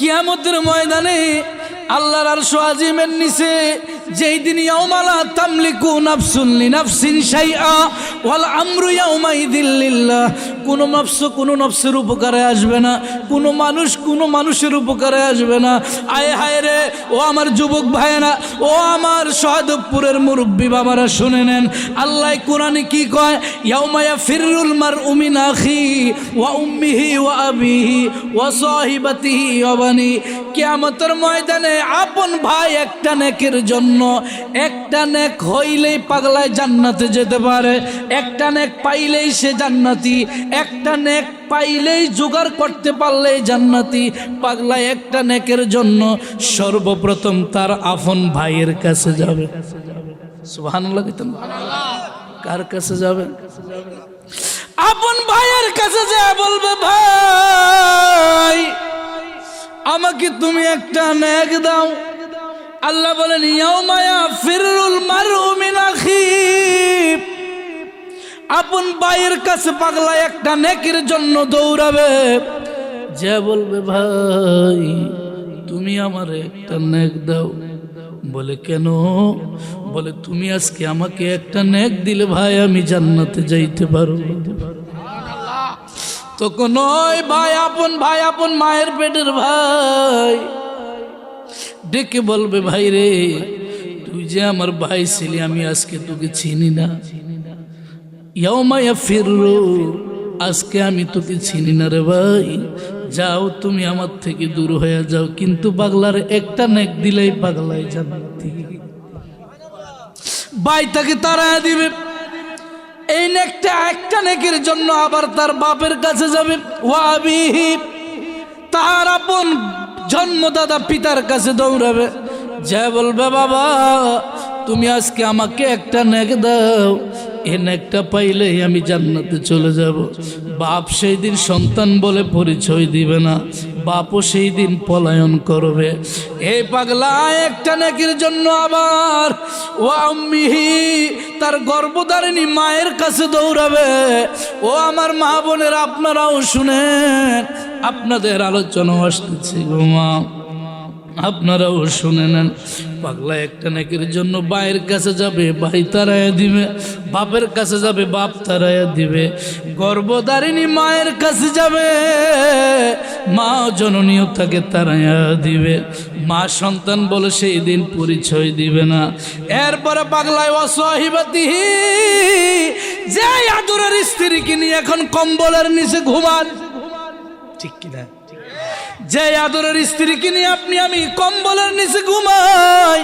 কিয়ামতের ময়দানে আল্লাহর আরশ আজিমের নিচে যেই দিন ইয়াউমা লা তামলিকু নাফসুন লিনাফসিন শাইআ ওয়াল আমরু ইয়াউমাইযিন লিল্লাহ, কোনো নফসের উপকারে আসবে না, কোনো মানুষের উপকারে আসবে না। আয় হায় রে, ও আমার যুবক ভাইয়েরা, ও আমার শাহাদতপুরের মুরব্বী বাবারা, শুনে নেন আল্লাহ কোরআনে কি কয়, ইয়াউমা ইয়াফিরুল মারউ মিন আখি ওয়া উম্মিহি ওয়া আবিহি ওয়া সাহিবাতিহি ওয়া বানি। কিয়ামতের ময়দানে আপন ভাই একটা নেকের জন্য, একটা নেক হইলেই পাগলায় জান্নাতে যেতে পারে, একটা নেক পাইলেই সে জান্নাতি, একটা নেক পাইলেই জোগাড় করতে পারলেই জান্নাতি। পাগলায় একটা নেকের জন্য সর্বপ্রথম তার আপন ভাইয়ের কাছে যাবে। সুবহানাল্লাহ। কার কাছে যাবে? আপন ভাইয়ের কাছে যায় বলবে, ভাই আমাকে তুমি একটা নেক দাও। আল্লাহ বলেন, ইয়াউমা ইয়াফিরুল মারউ মিন আখি, আপন ভাইয়ের কাছে পাগলা একটা নেকের জন্য দৌড়াবে, যে বলবে, ভাই তুমি আমারে একটা নেক দাও। বলে কেন? বলে তুমি আজকে আমাকে একটা নেক দিলে ভাই আমি জান্নাতে যাইতে পারবো। তখন ওই ভাই আপন মায়ের পেটের ভাই ডেকে বলবে, ভাই রে তুই যে আমার ভাই ছিলি, আমি আজকে তোকে চিনি না। ইয়াউমা ইয়াফিরু, আজকে আমি তোকে চিনি না রে ভাই, যাও তুমি আমার থেকে দূর হয়ে যাও। কিন্তু পাগলার একটা নেক দিলেই পাগলাই জান্নাতি। ভাই তাকে তাড়ায় দিবে। এই নেকটা একটা নেকের জন্য আবার তার বাপের কাছে যাবে, ওয়াবিহি, তার আপন জন্মদাতা পিতার কাছে দৌড়াবে, যা বলবে, বাবা তুমি আজকে আমাকে একটা নেক দাও, এ নেকটা পাইলেই আমি জান্নাতে চলে যাব। বাপ সেই দিন সন্তান বলে পরিচয় দিবে না, বাপও সেই দিন পলায়ন করবে। এই পাগলা একটা নেকের জন্য আবার ও আম্মিহি, তার গর্ভধারিণী মায়ের কাছে দৌড়াবে। ও আমার মা বোনের, আপনারাও শুনেন, আপনাদের আলোচনা আসতেছে গো মা, আপনারাও শুনে নেন। পাগলা একটা নেকের জন্য ভাইয়ের কাছে যাবে, ভাই তারাইয়া দিবে। বাপের কাছে যাবে, বাপ তারাইয়া দিবে। গর্ভধারিণী মায়ের কাছে যাবে, মা জননীও তাকে তারাইয়া দিবে। মা সন্তান বলে সেই দিন পরিচয় দিবে না। এরপরে পাগলায় অসহিবাতিহি, যে আদরের স্ত্রীকে নিয়ে এখন কম্বলের নিচে ঘুমান, ঠিক কিনা? যে আদরের স্ত্রীকে নিয়ে আপনি আমি কম্বলের নিচে ঘুমাই।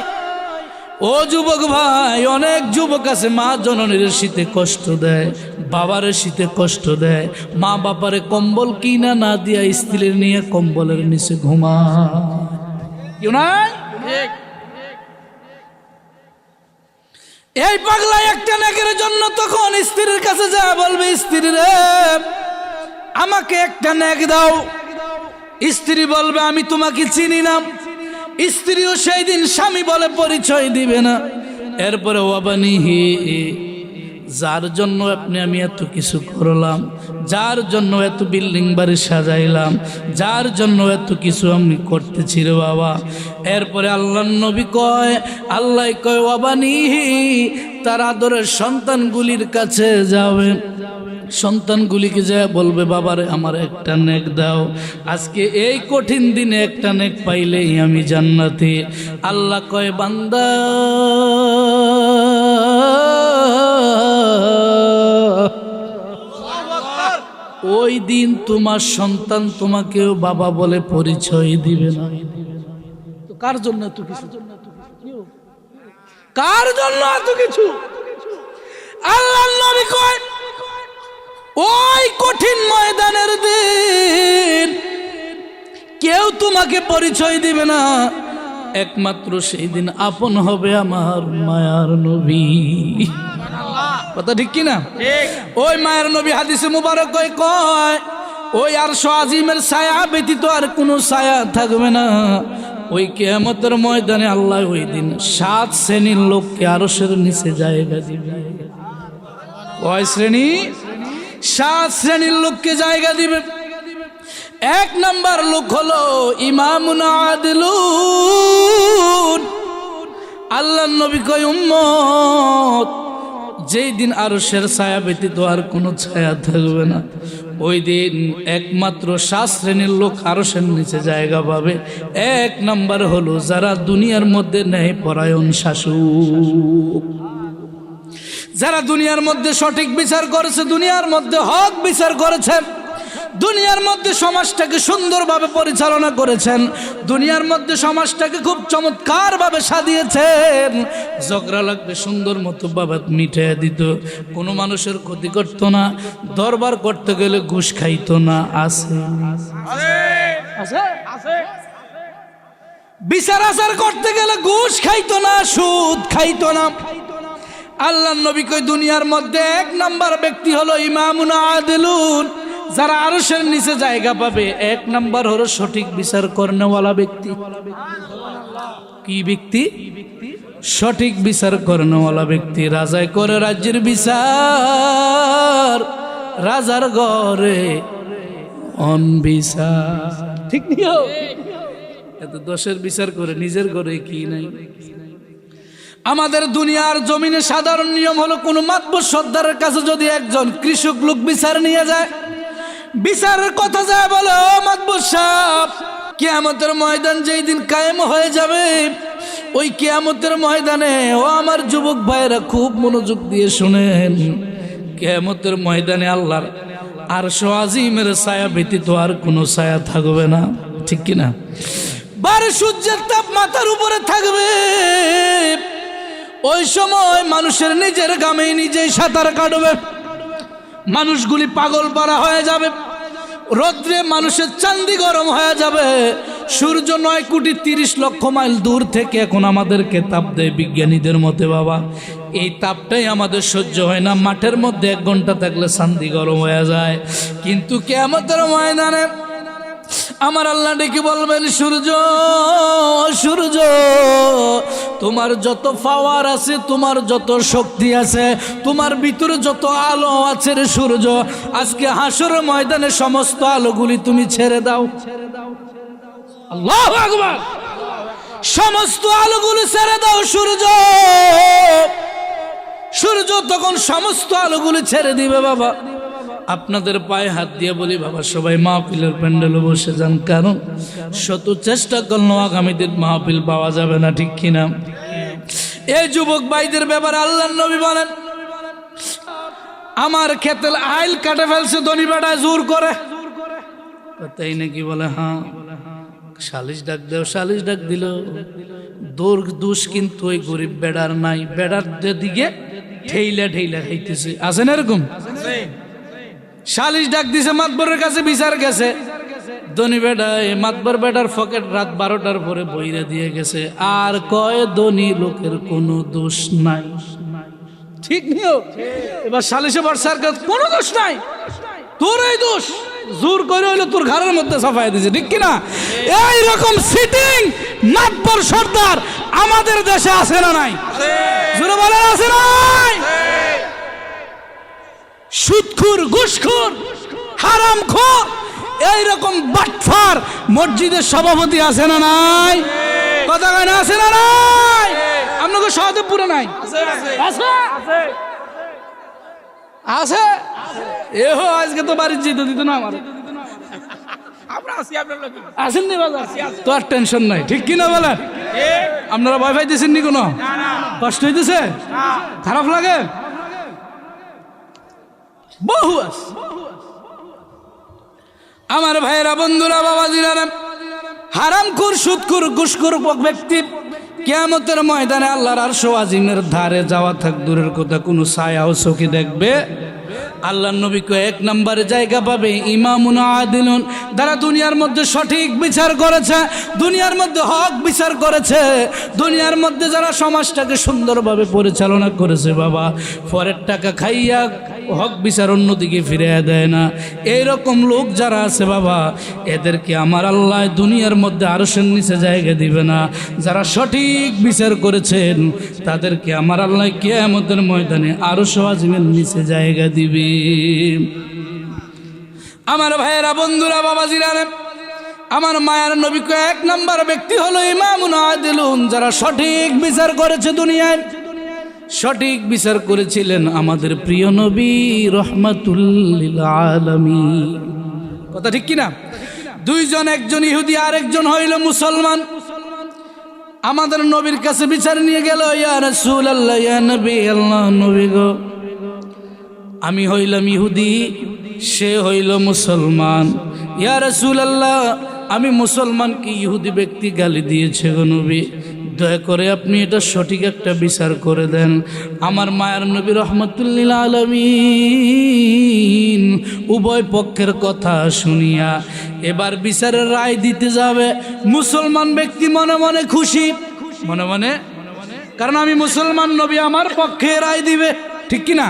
ও যুবক ভাই, অনেক যুবক আছে মা জননীর শীতে কষ্ট দেয়, বাবার শীতে কষ্ট দেয়, মা বাবারে কম্বল কিনা না দিয়া স্ত্রীর নিয়ে কম্বলের নিচে ঘুমায়। এই পাগলা একটা নেকের জন্য তখন স্ত্রীর কাছে যা বলবে, স্ত্রী রে আমাকে একটা নেক দাও। স্ত্রী বলবে, আমি তোমাকে চিনি না। স্ত্রীও সেই দিন স্বামী বলে পরিচয় দিবে না। এরপরে ওয়াবানিহি, যার জন্য আপনি আমি এত কিছু করলাম, যার জন্য এত বিল্ডিং বাড়ি সাজাইলাম, যার জন্য এত কিছু আমি করতেছি রে বাবা। এরপরে আল্লাহর নবী কয়, আল্লাহ কয় ওয়াবানিহি, তার আদরের সন্তানগুলির কাছে যাবে। সন্তানগুলিকে যা বলবে, বাবারে আমার একটা নেক দাও, আজকে এই কঠিন দিনে একটা নেক পাইলেই আমি জান্নাতি। আল্লাহ কয়, বান্দা ওই দিন তোমার সন্তান তোমাকেও বাবা বলে পরিচয় দিবে না। তো কার জন্য এত কিছু? কার জন্য এত কিছু? আল্লাহর নবী কয়, ওই কঠিন ময়দানের দিন কেউ তোমাকে পরিচয় দিবে না, একমাত্র সেই দিন আপন হবে আমার মায়ার নবী। কথা ঠিক কিনা? ওই মায়ের নবী হাদিসে মুবারক কয়, ওই আরশ আজিমের ছায়া ব্যতীত আর কোনো ছায়া থাকবে না। ওই কিয়ামতের ময়দানে আল্লাহ ওই দিন 7 শ্রেণীর লোককে আরশের নিচে জায়গা দিবে। কয় শ্রেণী? 7 শ্রেণীর লোককে জায়গা দিবে। এক নাম্বার লোক হলো ইমামুন আদিলুন। আল্লাহর নবী কয় উম্মত যেই দিন আরশের ছায়া ব্যতীত আর কোনো ছায়া থাকবে না, ওই দিন একমাত্র 7 শ্রেণীর লোক আরশের নিচে জায়গা পাবে। এক নাম্বার হলো যারা দুনিয়ার মধ্যে ন্যায় পরায়ণ শাসক, যারা দুনিয়ার মধ্যে সঠিক বিচার করেছে, দুনিয়ার মধ্যে হক বিচার করেছেন, দুনিয়ার মধ্যে সমাজটাকে সুন্দরভাবে পরিচালনা করেছেন, দুনিয়ার মধ্যে সমাজটাকে খুব চমৎকারভাবে সাজিয়েছেন। ঝগড়া লাগবে সুন্দর মতো বাবা মিটিয়ে দিত, কোনো মানুষের ক্ষতি করতো না, দরবার করতে গেলে ঘুষ খাইতো না। আছে বিচার আচার করতে গেলে ঘুষ খাইতো না, সুদ খাইতো না। আল্লাহর নবী কই দুনিয়ার মধ্যে এক নাম্বার ব্যক্তি হলো ইমামুন আদিলুন, যারা আরশের নিচে জায়গা পাবে। এক নাম্বার হলো সঠিক বিচার করেনেওয়ালা ব্যক্তি। কি ব্যক্তি? সঠিক বিচার করেনেওয়ালা ব্যক্তি। রাজায় করে রাজ্যের বিচার, রাজার ঘরে অনবিচার। ঠিক নিও, এত দোষের বিচার করে নিজের ঘরে কি নাই। আমাদের দুনিয়ার জমিনে সাধারণ নিয়ম হলো কোনো মাতবর সর্দারের কাছে যদি একজন কৃষক লোক বিচার নিয়ে যায়, বিচারের কথা যায় বলে, ও মাতবর সাহেব, কিয়ামতের ময়দান যেই দিন কায়েম হয়ে যাবে, ওই কিয়ামতের ময়দানে, ও আমার যুবক ভাইরা খুব মনোযোগ দিয়ে শুনেন, কিয়ামতের ময়দানে আল্লাহর আরশ আজিমের ছায়া ব্যতীত আর কোনো ছায়া থাকবে না। ঠিক কিনা? বারে সূর্যের তাপ মাথার উপরে থাকবে। ওই সময় মানুষের নিজের গামে নিজেই সাঁতার কাটবে, মানুষগুলি পাগল পারা হয়ে যাবে, রৌদ্রে মানুষের চান্দি গরম হয়ে যাবে। সূর্য 9,30,00,000 মাইল দূর থেকে এখন আমাদেরকে তাপ দেয় বিজ্ঞানীদের মতে। বাবা, এই তাপটাই আমাদের সহ্য হয় না। মাঠের মধ্যে 1 ঘন্টা থাকলে চান্দি গরম হয়ে যায়, কিন্তু কিয়ামতের ময়দানে আমার আল্লাহ ডেকে বলবেন, সূর্য, সূর্য, তোমার যত পাওয়ার আছে, তোমার যত শক্তি আছে, তোমার ভিতরে যত আলো আছে রে সূর্য, আজকে হাসরের ময়দানে সমস্ত আলোগুলি তুমি ছেড়ে দাও। আল্লাহু আকবার। সমস্ত আলোগুলি ছেড়ে দাও সূর্য। সূর্য তখন সমস্ত আলোগুলি ছেড়ে দিবে। বাবা, আপনাদের পায়ে হাত দিয়ে বলি, বাবা সবাই মাহফিলের প্যান্ডেলে বসে যান, কারণ শত চেষ্টা করলেও আগামী দিন মাহফিল পাওয়া যাবে না। ঠিক কিনা? এই যুবক ভাইদের ব্যাপারে আল্লাহর নবী বলেন, আমার ক্ষেতের আইল কাটে ফেলছে ধনী বেটায় জোর করে। তাই নাকি? বলে হ্যাঁ। সালিশ ডাক দেও, সালিশ ডাক দিল, দোষ কিন্তু ওই গরিব বেড়ার নাই, বেড়ার দিকে ঠেইলা ঠেইলা খাইতেছে। আছে না এরকম? সালিশ ডাক দিছে, মাতবরের কাছে বিচার গেছে, ধনী বেটা মাতবর বেটার পকেট রাত 12টার পরে বইরা দিয়ে গেছে, আর কয় ধনী লোকের কোনো দোষ নাই। ঠিক নিও। এবার সালিশে বর্ষার কোনো দোষ নাই, তোর এই দোষ, জোর করে হইলো তোর ঘরের মধ্যে সাফাই দিছে। ঠিক কিনা? এইরকম সিটিং মাতবর সর্দার আমাদের দেশে আছে না নাই? জোরে বলেন, আছে নাই? সুদখোর, ঘুষখোর, হারামখোর, এইরকম বাটফার মসজিদের সভাপতি আছে না নাই? কথা কয় না, আছে না নাই? আপনাকে সহদেবপুরে নাই? আছে। এহো আজকে তো বাড়ির যেতে দিত না আমার। আসেন নি বাজার, তো আর টেনশন নাই। ঠিক কিনা বলেন? আপনারা ভয় পাইতেছেন নি? কোনো কষ্ট হইতেছে? খারাপ লাগে? বহু আছে আমার ভাইয়েরা, বন্ধুরা, বাবাজিরা, হারামখোর, সুদখোর, ঘুষখোর ব্যক্তি কিয়ামতের ময়দানে আল্লাহর আরশ আজিমের ধারে যাওয়া থাক দূরের কথা, কোনো ছায়াও চোখে দেখবে। আল্লাহর নবী কয় 1 নম্বরে জায়গা পাবে ইমামুন আদিলুন, যারা দুনিয়ার মধ্যে সঠিক বিচার করেছে, দুনিয়ার মধ্যে হক বিচার করেছে, দুনিয়ার মধ্যে যারা সমাজটাকে সুন্দরভাবে পরিচালনা করেছে। বাবা, পরের টাকা খাইয়া হক বিচার অন্যদিকে ফিরে দেয় না। এইরকম লোক যারা আছে বাবা, এদেরকে আমার আল্লাহ দুনিয়ার মধ্যে আরশের নিচে জায়গা দিবে না। যারা সঠিক বিচার করেছেন তাদেরকে আমার আল্লাহ কিয়ামতের ময়দানে আরশ আজিমের নিচে জায়গা দিবে। আমার ভাইয়েরা, বন্ধুরা, বাবাজিরা, আমার মায়ার নবী এক নাম্বার ব্যক্তি হলো ইমামুন আদিলুন, যারা সঠিক বিচার করেছে দুনিয়ায়। সঠিক বিচার করেছিলেন আমাদের প্রিয় নবী রহমাতুল লিল আলামিন। কথা ঠিক কিনা? দুইজন, একজন ইহুদি আর একজন হইল মুসলমান। আমাদের নবীর কাছে বিচার নিয়ে গেল, ইয়া রাসূলুল্লাহ, ইয়া নবী আল্লাহ, নবী গো, আমি হইলাম ইহুদি, সে হইল মুসলমান। ইয়া রাসূলুল্লাহ, আমি মুসলমান, কি ইহুদি ব্যক্তি গালি দিয়েছে গো নবী, দয়া করে আপনি এটা সঠিক একটা বিচার করে দেন। আমার মায়ের নবী রহমাতুল লিল আলামিন উভয় পক্ষের কথা শুনিয়া এবার বিচারের রায় দিতে যাবে। মুসলমান ব্যক্তি মনে মনে খুশি, মনে মনে, কারণ আমি মুসলমান, নবী আমার পক্ষে রায় দিবে, ঠিক কিনা?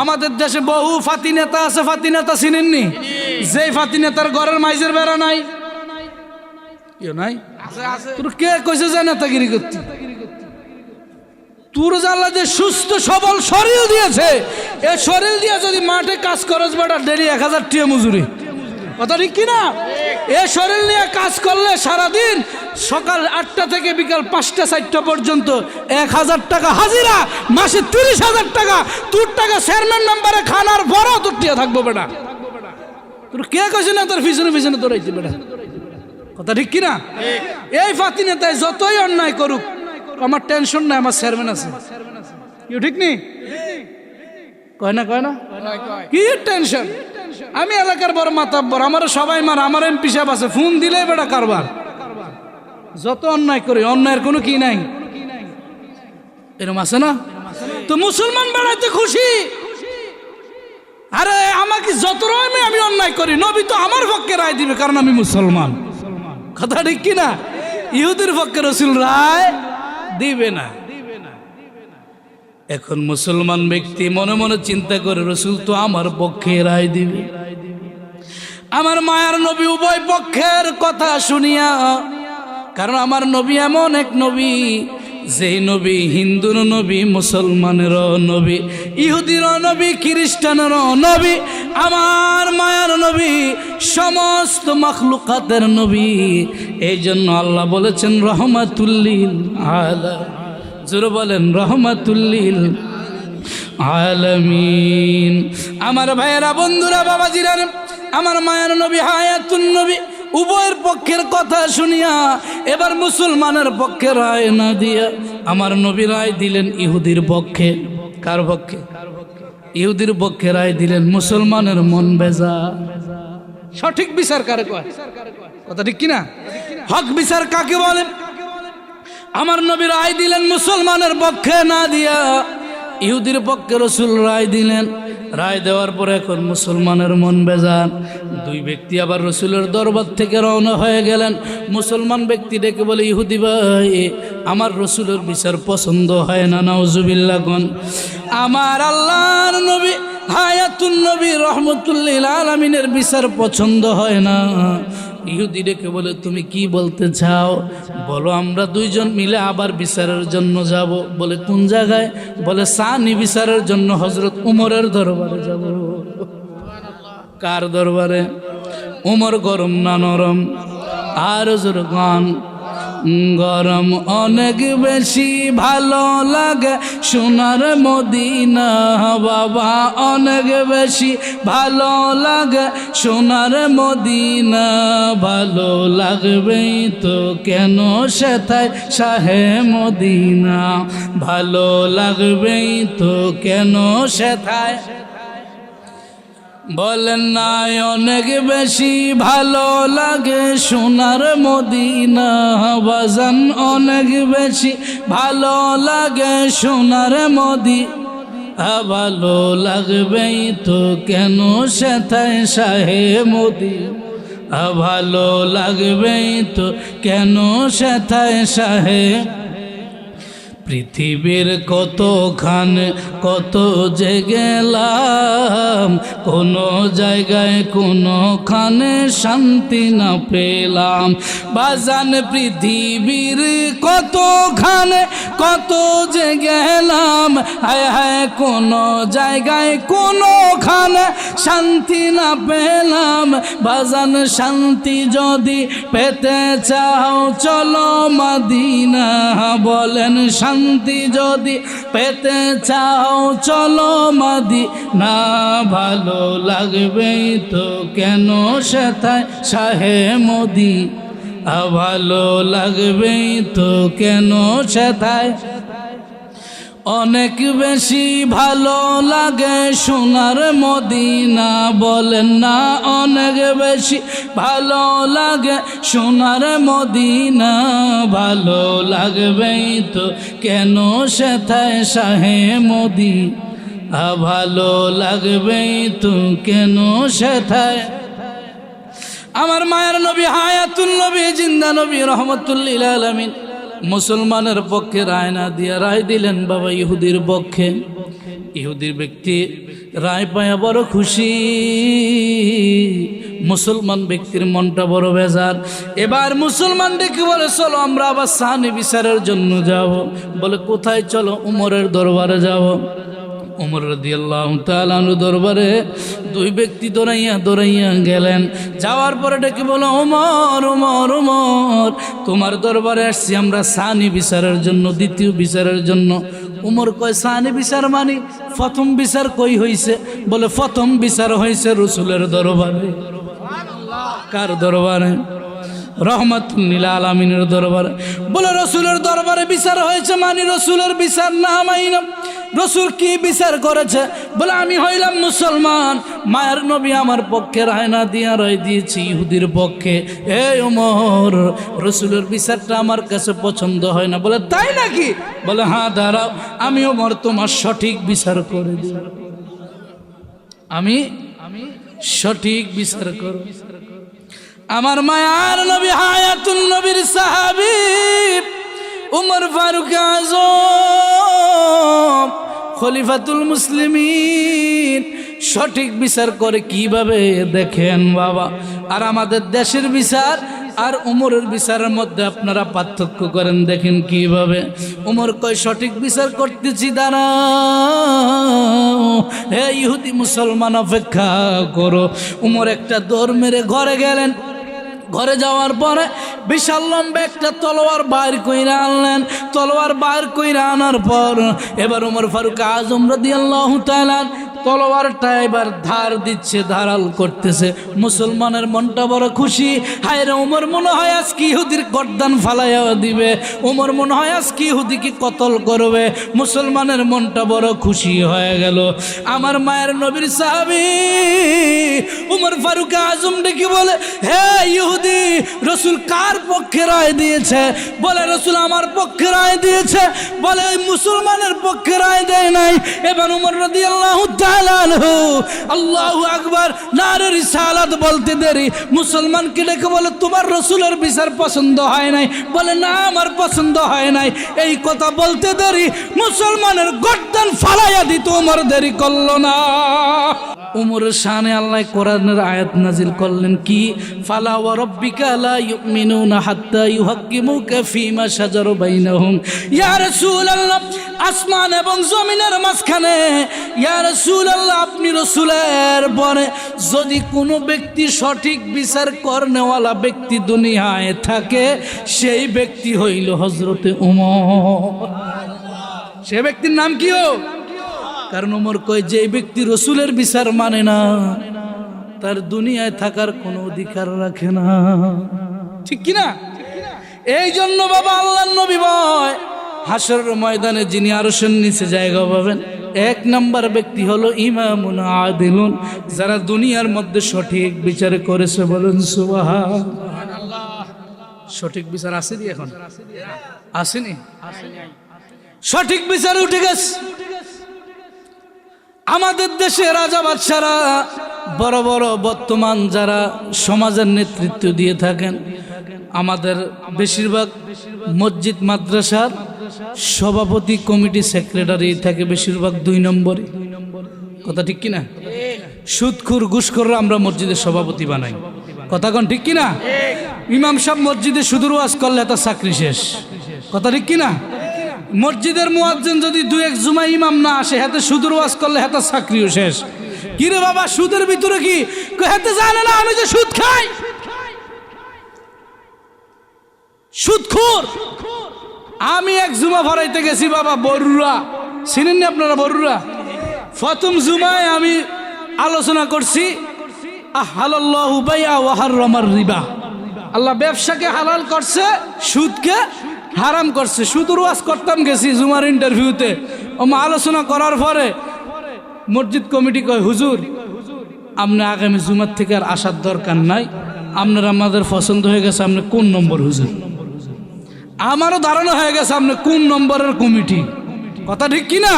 আমাদের দেশে বহু ফাতি নেতা আছে, ফাতি নেতা চিনেননি? যেই ফাতি নেতার ঘরের মাইজের বেড়া নাই, নাই, তোর কে কইছে যে নেতাগিরি করতে? তোর জানলা যে সুস্থ সবল শরীর দিয়েছে, এই শরীর দিয়ে যদি মাঠে কাজ করস বেটা, ডেলি 1000 টাকা মজুরি, কথা ঠিক কিনা? এই শরীর নিয়ে কাজ করলে সারাদিন সকাল 8টা থেকে বিকাল 5টা 4টা পর্যন্ত 1000 টাকা হাজিরা, মাসে 30,000 টাকা। তোর টাকা চেয়ারম্যান নাম্বারে খানার বড় তোর টিয়া থাকবো বেটা। তোর কে কইছে না তোর পিছনে পিছনে দৌড়াইছে বেটা, কথা ঠিক কিনা? এই ফাতি নেতায় যতই অন্যায় করুক আমার টেনশন নাই, আমার চেয়ারম্যান আছে, কি ঠিক নেই? কয় না, কয় না, কি টেনশন? আমি এলাকার বড় মাতাব্বর, আমার সবাই মার, আমার এমপি সাহেব আছে, ফোন দিলে বেটা কারবার। যত অন্যায় করি, অন্যায়ের কোনো কি নাই, এরকম আছে না? তো মুসলমান বেড়াইতে খুশি। আরে আমাকে যত আমি অন্যায় করি, নবী তো আমার পক্ষে রায় দিবে, কারণ আমি মুসলমান, কথা ঠিক কিনা? ইহুদির পক্ষে রাসূল রায় দিবে না। এখন মুসলমান ব্যক্তি মনে মনে চিন্তা করে, রাসূল তো আমার পক্ষে রায় দিবে। আমার মায়ার নবী উভয় পক্ষের কথা শুনিয়া, কারণ আমার নবী এমন এক নবী, যেই নবী হিন্দুর নবী, মুসলমানের নবী, ইহুদির নবী, খ্রিস্টানের নবী, আমার মায়ার নবী সমস্ত মাখলুকাতের নবী। এই জন্য আল্লাহ বলেছেন রহমাতুল লিল আলামিন। জোরে বলেন রহমাতুল লিল আলামিন। আমার ভাইয়েরা, বন্ধুরা, বাবাজিরা, আমার মায়ার নবী হায়াতুন নবী উভয়ের পক্ষের কথা শুনিয়া এবার মুসলমানের পক্ষে রায় না দিয়া আমার নবী রায় দিলেন ইহুদির পক্ষে। কার পক্ষে? ইহুদির পক্ষে রায় দিলেন। মুসলমানের মন বেজা। সঠিক বিচার কারে কয়? কথা ঠিক কিনা? হক বিচার কাকে বলেন? আমার নবী রায় দিলেন মুসলমানের পক্ষে না দিয়া ইহুদির পক্ষে রাসূল রায় দিলেন। রায় দেওয়ার পরে এখন মুসলমানের মন বেজান। দুই ব্যক্তি আবার রাসূলের দরবার থেকে রওনা হয়ে গেলেন। মুসলমান ব্যক্তি ডেকে বলে, ইহুদি ভাই, আমার রাসূলের বিচার পছন্দ হয় না। নাউজুবিল্লাহ কোন। আমার আল্লাহর নবী হায়াতুন নবী রহমাতুল লিল আলামিনের বিচার পছন্দ হয় না। ইহুদি ডেকে বলে, তুমি কি বলতে চাও বলো, আমরা দুইজন মিলে আবার বিচারের জন্য যাব। বলে কোন জায়গায়? বলে সানি বিচারের জন্য হযরত উমরের দরবারে যাব। কার দরবারে? উমর গরম না নরম? আর জোরে গান। গরম অনেক বেশি ভালো লাগে সোনার মদিনা বাবা, অনেক বেশি ভালো লাগে সোনার মদিনা। ভালো লাগবেই তো কেন সেথায় শাহে মদিনা, ভালো লাগবেই তো কেন সেথায়। বলেন না, অনেক বেশি ভালো লাগে সোনার মদিনা বাজান, অনেক বেশি ভালো লাগে সোনার মদিনা। ভালো লাগবেই তো কেন সেথায় শাহে মদিনা, ভালো লাগবেই তো কেন সেথায় শাহে। পৃথিবীর কতখানে কত যে গেলাম, কোনো জায়গায় কোনোখানে শান্তি না পেলাম। বাজান পৃথিবীর কতখানে কত যে গেলাম, হায় হায় কোনো জায়গায় কোনোখানে শান্তি না পেলাম। বাজান শান্তি যদি পেতে চাও চলো মদিনা, বলেন শান্তি যদি পেতে চাও চলো মদিনা। ভালো লাগবেই তো কেন সেথায় শাহে মদি, ভালো লাগবেই তো কেন সেথায়। অনেক বেশি ভালো লাগে সোনার মদিনা, বলেন না অনেক বেশি ভালো লাগে সোনার মদিনা। ভালো লাগবেই তো কেন সেথায় শাহে মদি, ভালো লাগবেই তো কেন সেথায়। আমার মায়ের নবী হায়াতুল নবী জিন্দা নবী রহমতুল লিল আলামিন মুসলমানের পক্ষে রায় না দিয়া রায় দিলেন বাবা ইহুদির পক্ষে। ইহুদির ব্যক্তি রায় পায়া বড় খুশি, মুসলমান ব্যক্তির মনটা বড় বেজার। এবার মুসলমান ডেকে বলে চলো আমরা আবার সানি বিচারের জন্য যাব। বলে কোথায়? চলো উমরের দরবারে যাব। উমর রাদিয়াল্লাহু তাআলা আনহু দরবারে দুই ব্যক্তি দৌড়াইয়া গেলেন। যাওয়ার পরে ডেকে বলো উমর উমর উমর, তোমার দরবারে আসছি আমরা সানি বিচারের জন্য, দ্বিতীয় বিচারের জন্য। উমর কয় সানি বিচার মানে প্রথম বিচার কই হইছে? বলে প্রথম বিচার হয়েছে রসুলের দরবারে। কার দরবারে? রহমাতুল লিল আলামিনের দরবারে। বলে রসুলের দরবারে বিচার হয়েছে মানে রসুলের বিচার না মাইনা। রসুল কি বিচার করেছে? বলে আমি হইলাম মুসলমান, মায়ের নবী আমার পক্ষে রায় না দিয়া রায় দিয়েছি ইহুদির পক্ষে। এই ওমর, রসুলের বিচারটা আমার কাছে পছন্দ হয় না। বলে তাই নাকি? বলে হ্যাঁ দাঁড়াও, আমি ওমর তোমার সঠিক বিচার করে দিই, আমি সঠিক বিচার করব। আমার মায়ার নবী হায়াতুল নবীর সাহাবী উমর ফারুক আজম খলিফাতুল মুসলিমিন সঠিক বিচার করে কিভাবে দেখেন বাবা। আর আমাদের দেশের বিচার আর উমরের বিচারের মধ্যে আপনারা পার্থক্য করেন, দেখেন কিভাবে। উমর কয় সঠিক বিচার করতেছি, দাঁড়াও হে ইহুদি মুসলমান অপেক্ষা করো। উমর একটা দৌড় মেরে ঘরে গেলেন। ঘরে যাওয়ার পরে বিশাল লম্বা একটা তলোয়ার বাইর কইরা আনলেন। তলোয়ার বাইর কইরা আনার পর এবার ওমর ফারুক আজম রাদিয়াল্লাহু তাআলা তলোয়ারটা এবার ধার দিচ্ছে, ধারাল করতেছে। মুসলমানের মনটা বড় খুশি। হায় রে, ওমর মনে হয় আজকে ইহুদির গর্দান ফালাইয়া দিবে, ওমর মনে হয় আজকে ইহুদিকে কতল করবে। মুসলমানের মনটা বড় খুশি হয়ে গেল। আমার মায়ের নবীর সাহাবী ওমর ফারুক আজম ডেকে বলে হে ইহুদি, রসুল কার পক্ষে রায় দিয়েছে? বলে রসুল আমার পক্ষে রায় দিয়েছে। বলে মুসলমানের পক্ষে রায় দেয় নাই। এবার ওমর রাদিয়াল্লাহু তাআলা আল্লাহু আকবার নারে রিসালাত বলতে দেরি মুসলমানকে ডেকে বলে তোমার রসুলের বিচার পছন্দ হয় নাই? বলে না আমার পছন্দ হয় নাই। এই কথা বলতে দেরি মুসলমানের গর্দান ফালাইয়া দিত। ওমর দেরি করল না। উমরের শানে আল্লাহ কোরআনের আয়াত নাজিল করলেন কি? ফালা ওয়া রাব্বিকা লা ইউমিনুনা হাত্তা ইউহাক্কিমুকা ফীমা শাজারা বাইনাহুম। ইয়া রাসূলুল্লাহ, আসমান এবং জমিনের মাঝখানে ইয়া রাসূলুল্লাহ আপনি রাসূলের পরে যদি কোনো ব্যক্তি সঠিক বিচার করনেওয়ালা ব্যক্তি দুনিয়ায় থাকে, সেই ব্যক্তি হইল হযরতে উমর। সে ব্যক্তির নাম কি? কারণ ওমর কয় যে ব্যক্তি রসুলের বিচার মানে না তার দুনিয়ায় থাকার কোনো অধিকার রাখে না, ঠিক কিনা? এই জন্য বাবা আল্লাহর নবী বয় হাসরের ময়দানে যিনি আরশের নিচে জায়গা পাবেন, এক নাম্বার ব্যক্তি হলো ইমামুন আদিলুন, যারা দুনিয়ার মধ্যে সঠিক বিচার করেছে। বলুন সুবহানাল্লাহ। সঠিক বিচার আসেনি? এখন আসেনি? সঠিক বিচারে উঠে গেছে। আমাদের দেশে রাজা বাদশারা বড় বড় বর্তমান যারা সমাজের নেতৃত্ব দিয়ে থাকেন, আমাদের বেশিরভাগ মসজিদ মাদ্রাসার সভাপতি কমিটি সেক্রেটারি থাকে বেশিরভাগ 2 নম্বরে। কথা ঠিক কিনা? সুদখোর ঘুষখোররা আমরা মসজিদের সভাপতি বানাই। কথা কোন ঠিক কিনা? ইমাম সাহেব মসজিদে সুদূর ওয়াজ করলে তার চাকরি শেষ। কথা ঠিক কিনা? মসজিদের মুয়াজ্জিন যদি দুই এক জুমা ইমাম না আসে, হাতে সুদের ওয়াজ করলে হাতে চাকরিও শেষ। কিরে বাবা সুদের ভিতরে কি? হাতে জানে না আমি যে সুদ খাই, সুদখোর। আমি এক জুমা ভরাইতে গেছি বাবা বরুরা, চিনেন না আপনারা বরুরা? প্রথম জুমায় আমি আলোচনা করছি আহাল্লাহু বাইআ ওয়া হারামার রিবা। আল্লাহ ব্যবসাকে হালাল করছে, সুদকে হারাম করছে। সুদের ওয়াজ করতাম গেছি জুমার ইন্টারভিউতে। আলোচনা করার পরে মসজিদ কমিটি কয়, হুজুর আপনি আগামী জুমার থেকে আর আসার দরকার নাই, আপনার আমাদের পছন্দ হয়ে গেছে, আপনি কোন নম্বর হুজুর? আমারও ধারণা হয়ে গেছে আপনি কোন নম্বরের কমিটি। কথা ঠিক কিনা?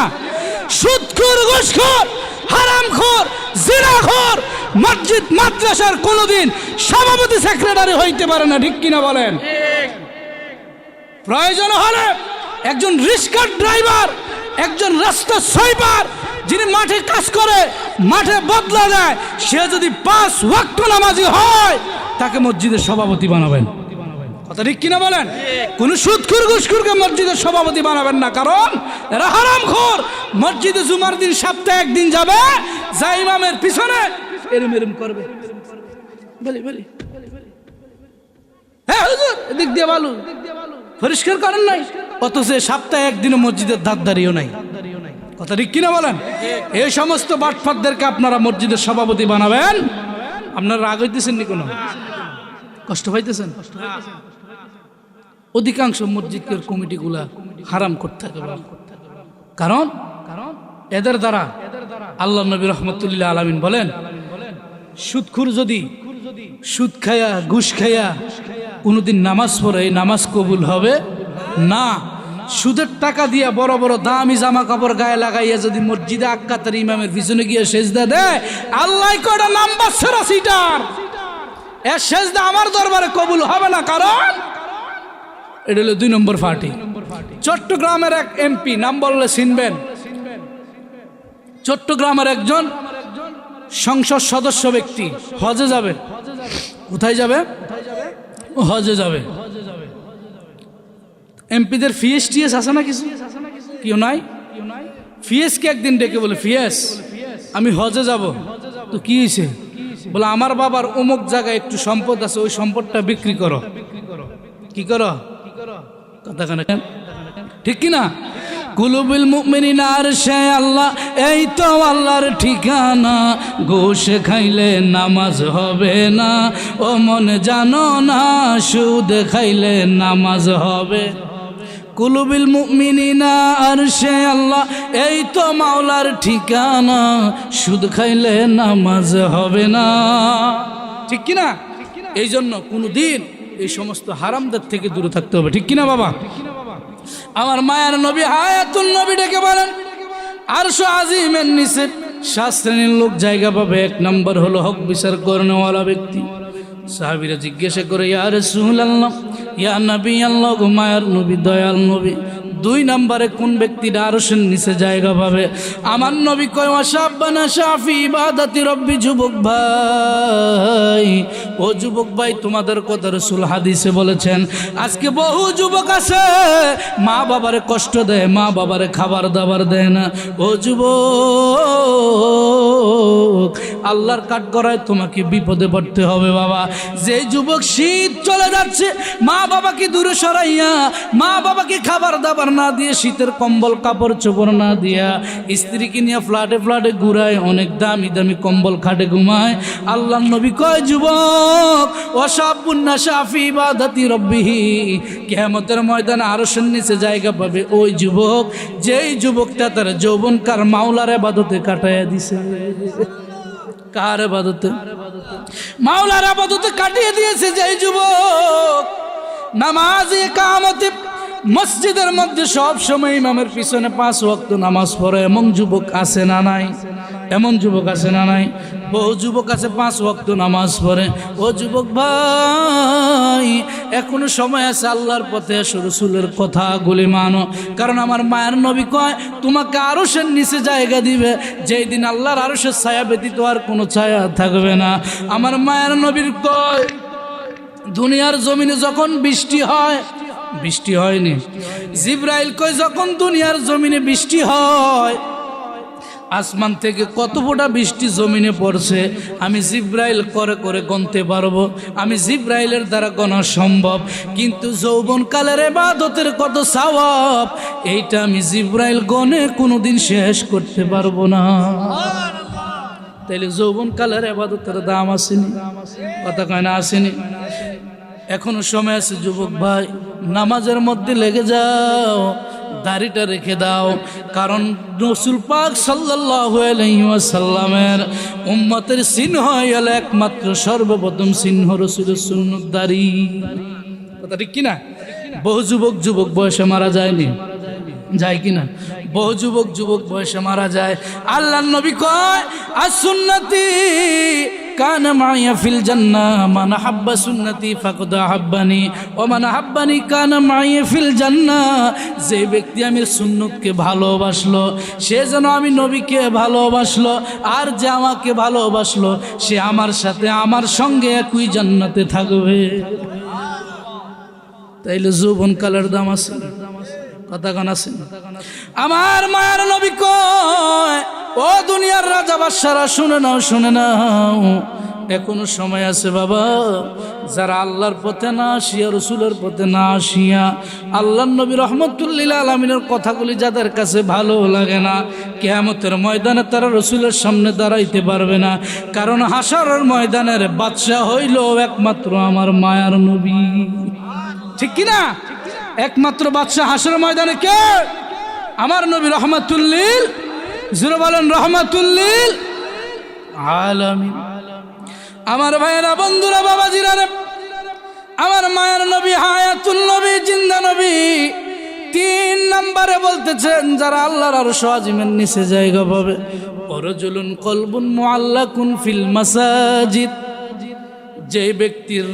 সুদখোর, ঘুষখোর, হারামখোর, জিনাখোর মসজিদ মাদ্রাসার কোনোদিন সভাপতি সেক্রেটারি হইতে পারে না। ঠিক কিনা বলেন? প্রয়োজন হলে একজন রিক্সা ড্রাইভার, একজন রাস্তা সুইপার যিনি মাঠে কাজ করে, মাঠে বদলা দেয়, সে যদি 5 ওয়াক্ত নামাজি হয় তাকে মসজিদের সভাপতি বানাবেন। কথা ঠিক কিনা বলেন? কোন সুদখোর ঘুষখোরকে মসজিদের সভাপতি বানাবেন না, কারণ এরা হারামখোর। মসজিদে জুমার দিন সপ্তাহে একদিন যাবে, যা ইমামের পিছনে এরম এরম করবে, বলি বলি হ্যাঁ হুজুর এদিক দিয়ে বালু পরিষ্কার করেন নাই, অথচ সপ্তাহে একদিনও মসজিদের ধারদারিও নাই। কথা ঠিক কিনা বলেন? এই সমস্ত বাটফারদেরকে আপনারা মসজিদের সভাপতি বানাবেন। আপনারা রাগ হইতেছেন নি? কোনো কষ্ট পাইতেছেন? অধিকাংশ মসজিদের কমিটিগুলা হারাম করতে থাকে, কারণ এদের দ্বারা আল্লাহ নবী রহমতুল্লাহ আলামিন বলেন, সুদখোর যদি সুদ খায়া ঘুষ খায়া কোনোদিন নামাজ পড়ে, এই নামাজ কবুল হবে না। সুদের টাকা দিয়া বড় বড় দামি জামা কাপড় গায়ে লাগাইয়া যদি মসজিদে আক্কাতের ইমামের পিছনে গিয়ে সেজদা দেয়, আল্লাহ কয়টা নাম্বার সেরা সিটার, এর সেজদা আমার দরবারে কবুল হবে না। কারণ এটা হলো 2 নম্বর পার্টি। চট্টগ্রামের এক এমপি, নাম বললে চিনবেন, চট্টগ্রামের একজন সংসদ সদস্য ব্যক্তি হজে যাবে। কোথায় যাবে? হজে যাবে। এমপিদের ফিএস টিএস আছে না? কিছু কেউ নাই? ফিএসকে একদিন ডেকে বলে, ফিএস আমি হজে যাব। তো কি হয়েছে? বলে আমার বাবার অমুক জায়গায় একটু সম্পদ আছে, ওই সম্পদটা বিক্রি করো। কি করো? কথা কানে ঠিক কিনা? কুলুবুল মুমিনিনা আরশে আল্লাহ, এই তো আল্লাহর ঠিকানা। ঘুষ খাইলে নামাজ হবে না, ও মন জানো না, সুদ খাইলে নামাজ হবে। কুলুবুল মুমিনিনা আরশে আল্লাহ, এই তো মাওলার ঠিকানা, সুদ খাইলে নামাজ হবে না। ঠিক কিনা? এই জন্য কোনদিন এই সমস্ত হারামদের থেকে দূরে থাকতে হবে। ঠিক কিনা বাবা? আমার মায়ের নবী হায়াতুল নবী ডেকে বলেন, আরশ আজিমের নিচে 7 শ্রেণীর লোক জায়গা পাবে। 1 নম্বর হলো হক বিচার করেনেওয়ালা ব্যক্তি। সাহাবীরা জিজ্ঞাসা করে, ইয়া রাসূলুল্লাহ, ইয়া নবী আল্লাহ, গো মায়ের নবী, দয়াল নবী, 2 নম্বরে কোন ব্যক্তিটা আরশের নিচে জায়গা পাবে? আমার নবী কয়, ওয়াশাবানা শাফি ইবাদাতি রব্বি। যুবক ভাই, ও যুবক ভাই, তোমাদের কথা রাসূল হাদিসে বলেছেন। আজকে বহু যুবক আছে মা বাবারে কষ্ট দেয়, মা বাবারে খাবার দাবার দেয় না। ও যুবক, আল্লাহর কাঠ করায় তোমাকে বিপদে পড়তে হবে বাবা। যে যুবক শীত চলে যাচ্ছে, মা বাবাকে দূরে সরাইয়া, মা বাবাকে খাবার দাবার না দিয়ে, শীতের কম্বল কাপড় চোপড় না দিয়া, স্ত্রীকে নিয়ে ফ্ল্যাটে ফ্ল্যাটে ঘুরায়, অনেক দামি দামি কম্বল খাটে ঘুমায়। আল্লাহ নবী কয়, যুবক, ওয়াশাবুন নাশা ফি ইবাদাতি রব্বিহি, কিয়ামতের ময়দানে আরশের নিচে জায়গা পাবে ওই যুবক, যেই যুবকটা তার যৌবনকার মাওলার ইবাদতে কাটাইয়া দিছে। কার ইবাদতে? মাওলার ইবাদতে কাটিয়ে দিয়েছে যেই যুবক। নামাজে ইকামতে মসজিদের মধ্যে সব সময় ইমামের পিছনে 5 ওয়াক্ত নামাজ পড়ে, এমন যুবক আছে না নাই? এমন যুবক আছে না নাই? বহু যুবক আছে 5 ওয়াক্ত নামাজ পড়ে। ও যুবক ভাই, এখনো সময় আছে, আল্লাহর পথে এসো, রাসূলের কথাগুলি মানো। কারণ আমার মায়ের নবী কয়, তোমাকে আরশের নিচে জায়গা দিবে, যেই দিন আল্লাহর আরশের ছায়া ব্যতীত আর কোনো ছায়া থাকবে না। আমার মায়ের নবীর কয়, দুনিয়ার জমিনে যখন বৃষ্টি হয়, বৃষ্টি হয়নি। জিব্রাইল কয় যখন দুনিয়ার জমিনে বৃষ্টি হয়, আসমান থেকে কত ফোঁটা বৃষ্টি জমিনে পড়ছে আমি জিব্রাইল করে করে গণতে পারবো, আমি জিব্রাইলের দ্বারা গণা সম্ভব। কিন্তু যৌবনকালের ইবাদতের কত সওয়াব, এইটা আমি জিব্রাইল গণে কোনোদিন শেষ করতে পারবো না। তাইলে যৌবনকালের ইবাদতের দাম আসেনি, কথা কয় না আসেনি? এখনো সময় আছে যুবক ভাই, নামাজের মধ্যে লেগে যাও, দাড়িটা রেখে দাও। কারণ রাসূল পাক সাল্লাল্লাহু আলাইহি ওয়াসাল্লামের উম্মতের চিহ্ন হলো একমাত্র সর্বপ্রথম চিহ্ন রাসূলের সুন্নত দাড়ি। কথা ঠিক কিনা? বহু যুবক বয়সে মারা যায়নি, যায় কিনা? বহু যুবক বয়সে মারা যায়। আল্লাহর নবী কয় as-sunnati কানা মাইয়া ফিল জান্নাহ, মান হাব্বা সুন্নতি ফাকাদ আহাব্বানি ওয়া মান আহাব্বানি কানা মাইয়া ফিল জান্নাহ। যে ব্যক্তি আমি সুন্নতকে ভালোবাসলো সে যেন আমি নবীকে ভালোবাসলো, আর যে আমাকে ভালোবাসলো সে আমার সাথে আমার সঙ্গে একই জান্নাতে থাকবে। তাইলে যৌবনকালের দাম আছে, কথা গান আছে। আমার মায়ের নবী কয় ও দুনিয়ার রাজা বাদশারা শুনে নাও, এখনো সময় আছে বাবা। যারা আল্লাহর পথে না আসিয়া, রসুলের পথে না আসিয়া, আল্লাহর নবী রহমতুল্লিল আলমিনের কথাগুলি যাদের কাছে ভালো লাগে না, কিয়ামতের ময়দানে তারা রসুলের সামনে দাঁড়াইতে পারবে না। কারণ হাশরের ময়দানের বাদশা হইল একমাত্র আমার মায়ার নবী, ঠিক কিনা? একমাত্র বাদশাহ হাশরের ময়দানে কে? আমার নবী রহমাতুল্লিল, জোরে বলেন রহমাতুল্লিল আলামিন। আমার ভাইয়েরা, বন্ধুরা, বাবাজিরা, আমার মায়ের নবী হায়াতুল নবী, জিন্দা নবী 3 নম্বরে বলতেছেন যারা আল্লাহর আরশ আজিমের নিচে জায়গা পাবে, ওয়ারাজুলুন কলবুন মুআল্লাকুন ফিল মাসাজিদ। যে ব্যক্তির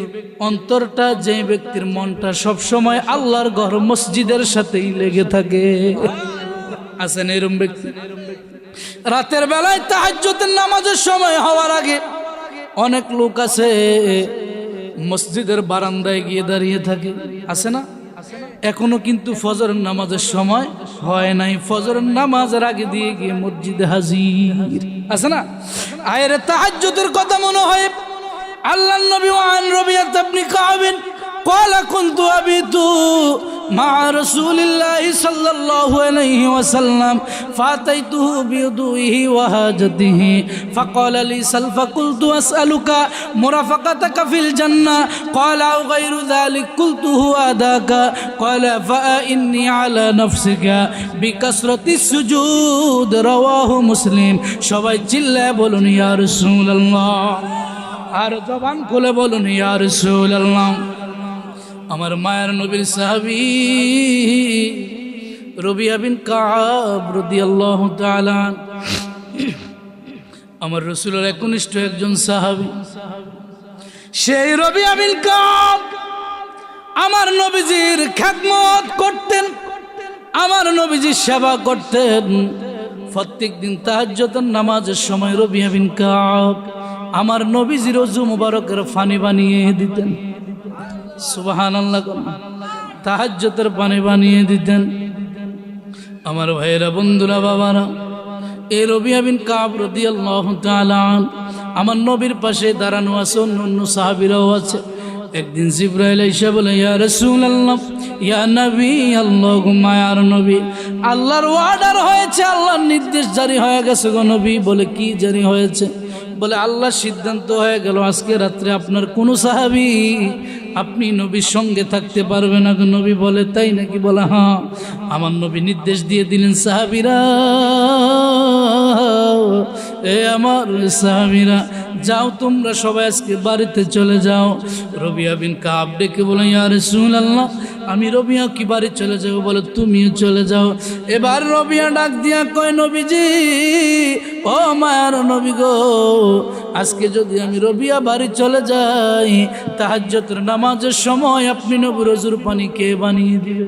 অন্তরটা, যে ব্যক্তির মনটা সব সময় আল্লাহর ঘর মসজিদের সাথেই লেগে থাকে। আছেন এরকম ব্যক্তি? রাতের বেলায় তাহাজ্জুদের নামাজের সময় হওয়ার আগে অনেক লোক আছে মসজিদের বারান্দায় গিয়ে দাঁড়িয়ে থাকে, আছে না? এখনো কিন্তু ফজরের নামাজের সময় হয় নাই, ফজরের নামাজের আগে দিয়ে গিয়ে মসজিদে হাজির, আছে না? আয়ের তাহাজ্জুদের কথা মনে হয়। আল্লাহর নবী ওয়ান রবিয়াত ইবনে কাব قال كنت أبيت مع رسول الله صلى الله عليه وسلم فأتيته بوضوئه وحاجته فقال لي سل فقلت أسألك مرافقتك في الجنة قال أو غير ذلك قلت هو ذاك قال فإني على نفسك بكثرة السجود رواه مسلم। সবাই চিল্লায় বলুন ইয়া রাসূলুল্লাহ, আর জবান খুলে বলুন ইয়া রাসূলুল্লাহ। আমার মায়ের নবীর সাহাবী রবিয়া বিন কাব রাদিয়াল্লাহু তাআলা, আমার রাসূলের একনিষ্ঠ একজন সাহাবী। সেই রবিয়া বিন কাব আমার নবীজির খেদমত করতেন, আমার নবীজির সেবা করতেন। প্রত্যেক দিন তাহাজ্জুদের নামাজের সময় রবিয়া বিন কাব আমার নবীজির ওযু মুবারকের পানি বানিয়ে দিতেন। সুবহানাল্লাহ, তাহাজ্জুদের পানি বানিয়ে দিতেন। আমার ভাইয়েরা, বন্ধুরা, বাবারা, এই রবিয়া বিন কাব রাদিয়াল্লাহু তাআলা আমার নবীর পাশে দাঁড়ানো আছে, অন্য সাহাবীরাও আছে। একদিন জিবরাইল এসে বলে ইয়া রাসূলুল্লাহ, ইয়া নবী আল্লাহুম্মা, ইয়া নবী, আল্লাহর অর্ডার হয়েছে, আল্লাহর নির্দেশ জারি হয়ে গেছে গো নবী। বলে কি জারি হয়েছে? বলে আল্লাহর সিদ্ধান্ত হয়ে গেল আজকে রাত্রে আপনার কোনো সাহাবী আপনি নবীর সঙ্গে থাকতে পারবে না গো নবী। বলে তাই নাকি? বলে হ্যাঁ। আমার নবী নির্দেশ দিয়ে দিলেন, সাহাবীরা, এ আমার সাহাবীরা, যাও তোমরা সবাই আজকে বাড়িতে চলে যাও। রবিয়া বিন কাব ডেকে বলে ইয়া রাসূলুল্লাহ, আমি রবিয়া কি বাড়ি চলে যাব? বলে তুমিও চলে যাও। এবার রবিয়া ডাক দিয়া কয় নবীজি, ও মায়ার নবী গো, আজকে যদি আমি রবিয়া বাড়ি চলে যাই, তাহাজ্জুদের নামাজের সময় আপনি নবীর ওযুর পানি কে বানিয়ে দিবে?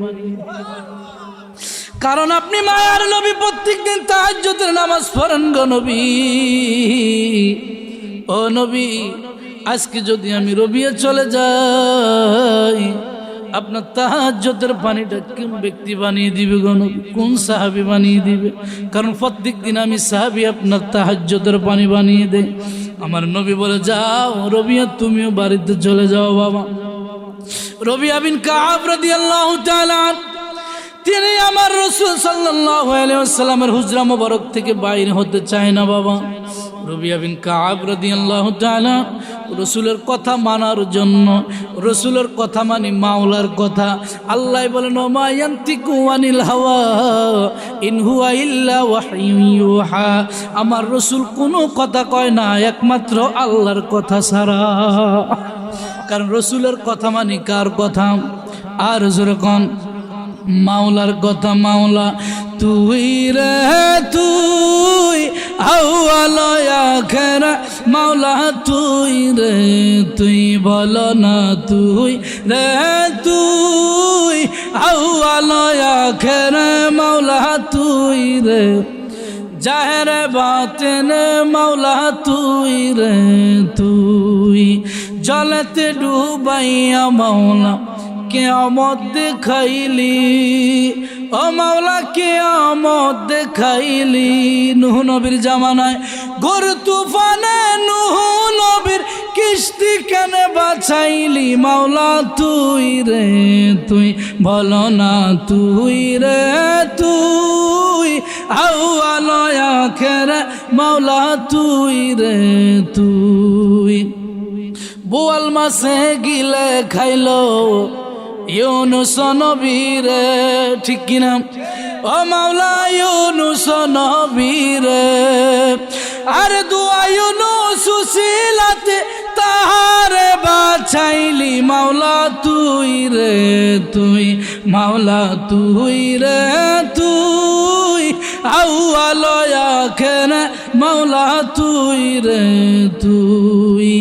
কারণ আপনি মায়ার নবী, প্রত্যেকদিন তাহাজ্জুদের নামাজ পড়েন গো নবী। ও নবী, আজকে যদি আমি রবিয়া চলে যাই, আপনার তাহাজ্জুদের পানিটা কোন ব্যক্তি বানিয়ে দিবে গো নবী? কোন সাহাবী বানিয়ে দিবে? কারণ প্রত্যেক দিন আমি সাহাবী আপনার তাহাজ্জুদের পানি বানিয়ে দেই। আমার নবী বলে, যাও রবিয়া, তুমিও বাড়িতে চলে যাও বাবা। রবিয়া বিন কাব রাদিয়াল্লাহু তাআলা তিনি আমার রাসূল সাল্লাল্লাহু আলাইহি ওয়াসাল্লামের হুজরা মোবারক থেকে বাইরে হতে চায় না বাবা। রবিয়া বিন কাব রাদিয়াল্লাহু তাআলা রাসূলের কথা মানার জন্য, রাসূলের কথা মানে মাওলার কথা। আল্লাহ বলেন, মা ইয়ান্তিকু আনিল হাওয়া ইন হুয়া ইল্লা ওয়াহয়ুন ইউহা। আমার রাসূল কোনো কথা কয় না একমাত্র আল্লাহর কথা ছাড়া। কারণ রাসূলের কথা মানে কার কথা? আর জোরে কোন? মাওলার কথা। মাওলা তুই রে তুই আউয়াল আখির, মাওলা তুই রে তুই, বলো না তুই রে তুই আউয়াল আখির, মাওলা তুই রে জাহের বাতিন, মাওলা তুই রে তুই। জলতে ডুবাইয়া মাওলা কিয়ামত দেখাইলি, ও মাওলা কিয়ামত দেখাইলি। নূহ নবীর জামানায় ঘোর তুফানে নূহ নবীর কিস্তি কেন বাঁচাইলি, মাওলা তুই রে তুই, বলো না তুই রে তুই আউয়াল আখির, মাওলা তুই রে তুই। বোয়াল মাছে গিলে খাইলো ইউনুস নবী রে, ঠিক কিনা? ও মাওলা ইউনুস নবী রে, আর দুয়া ইউনুস সিলাতে তাহারে বাঁচাইলি, মাওলা তুই রে তুই, মাওলা তুই রে তুই আউয়াল আখির, মাওলা তুই রে তুই।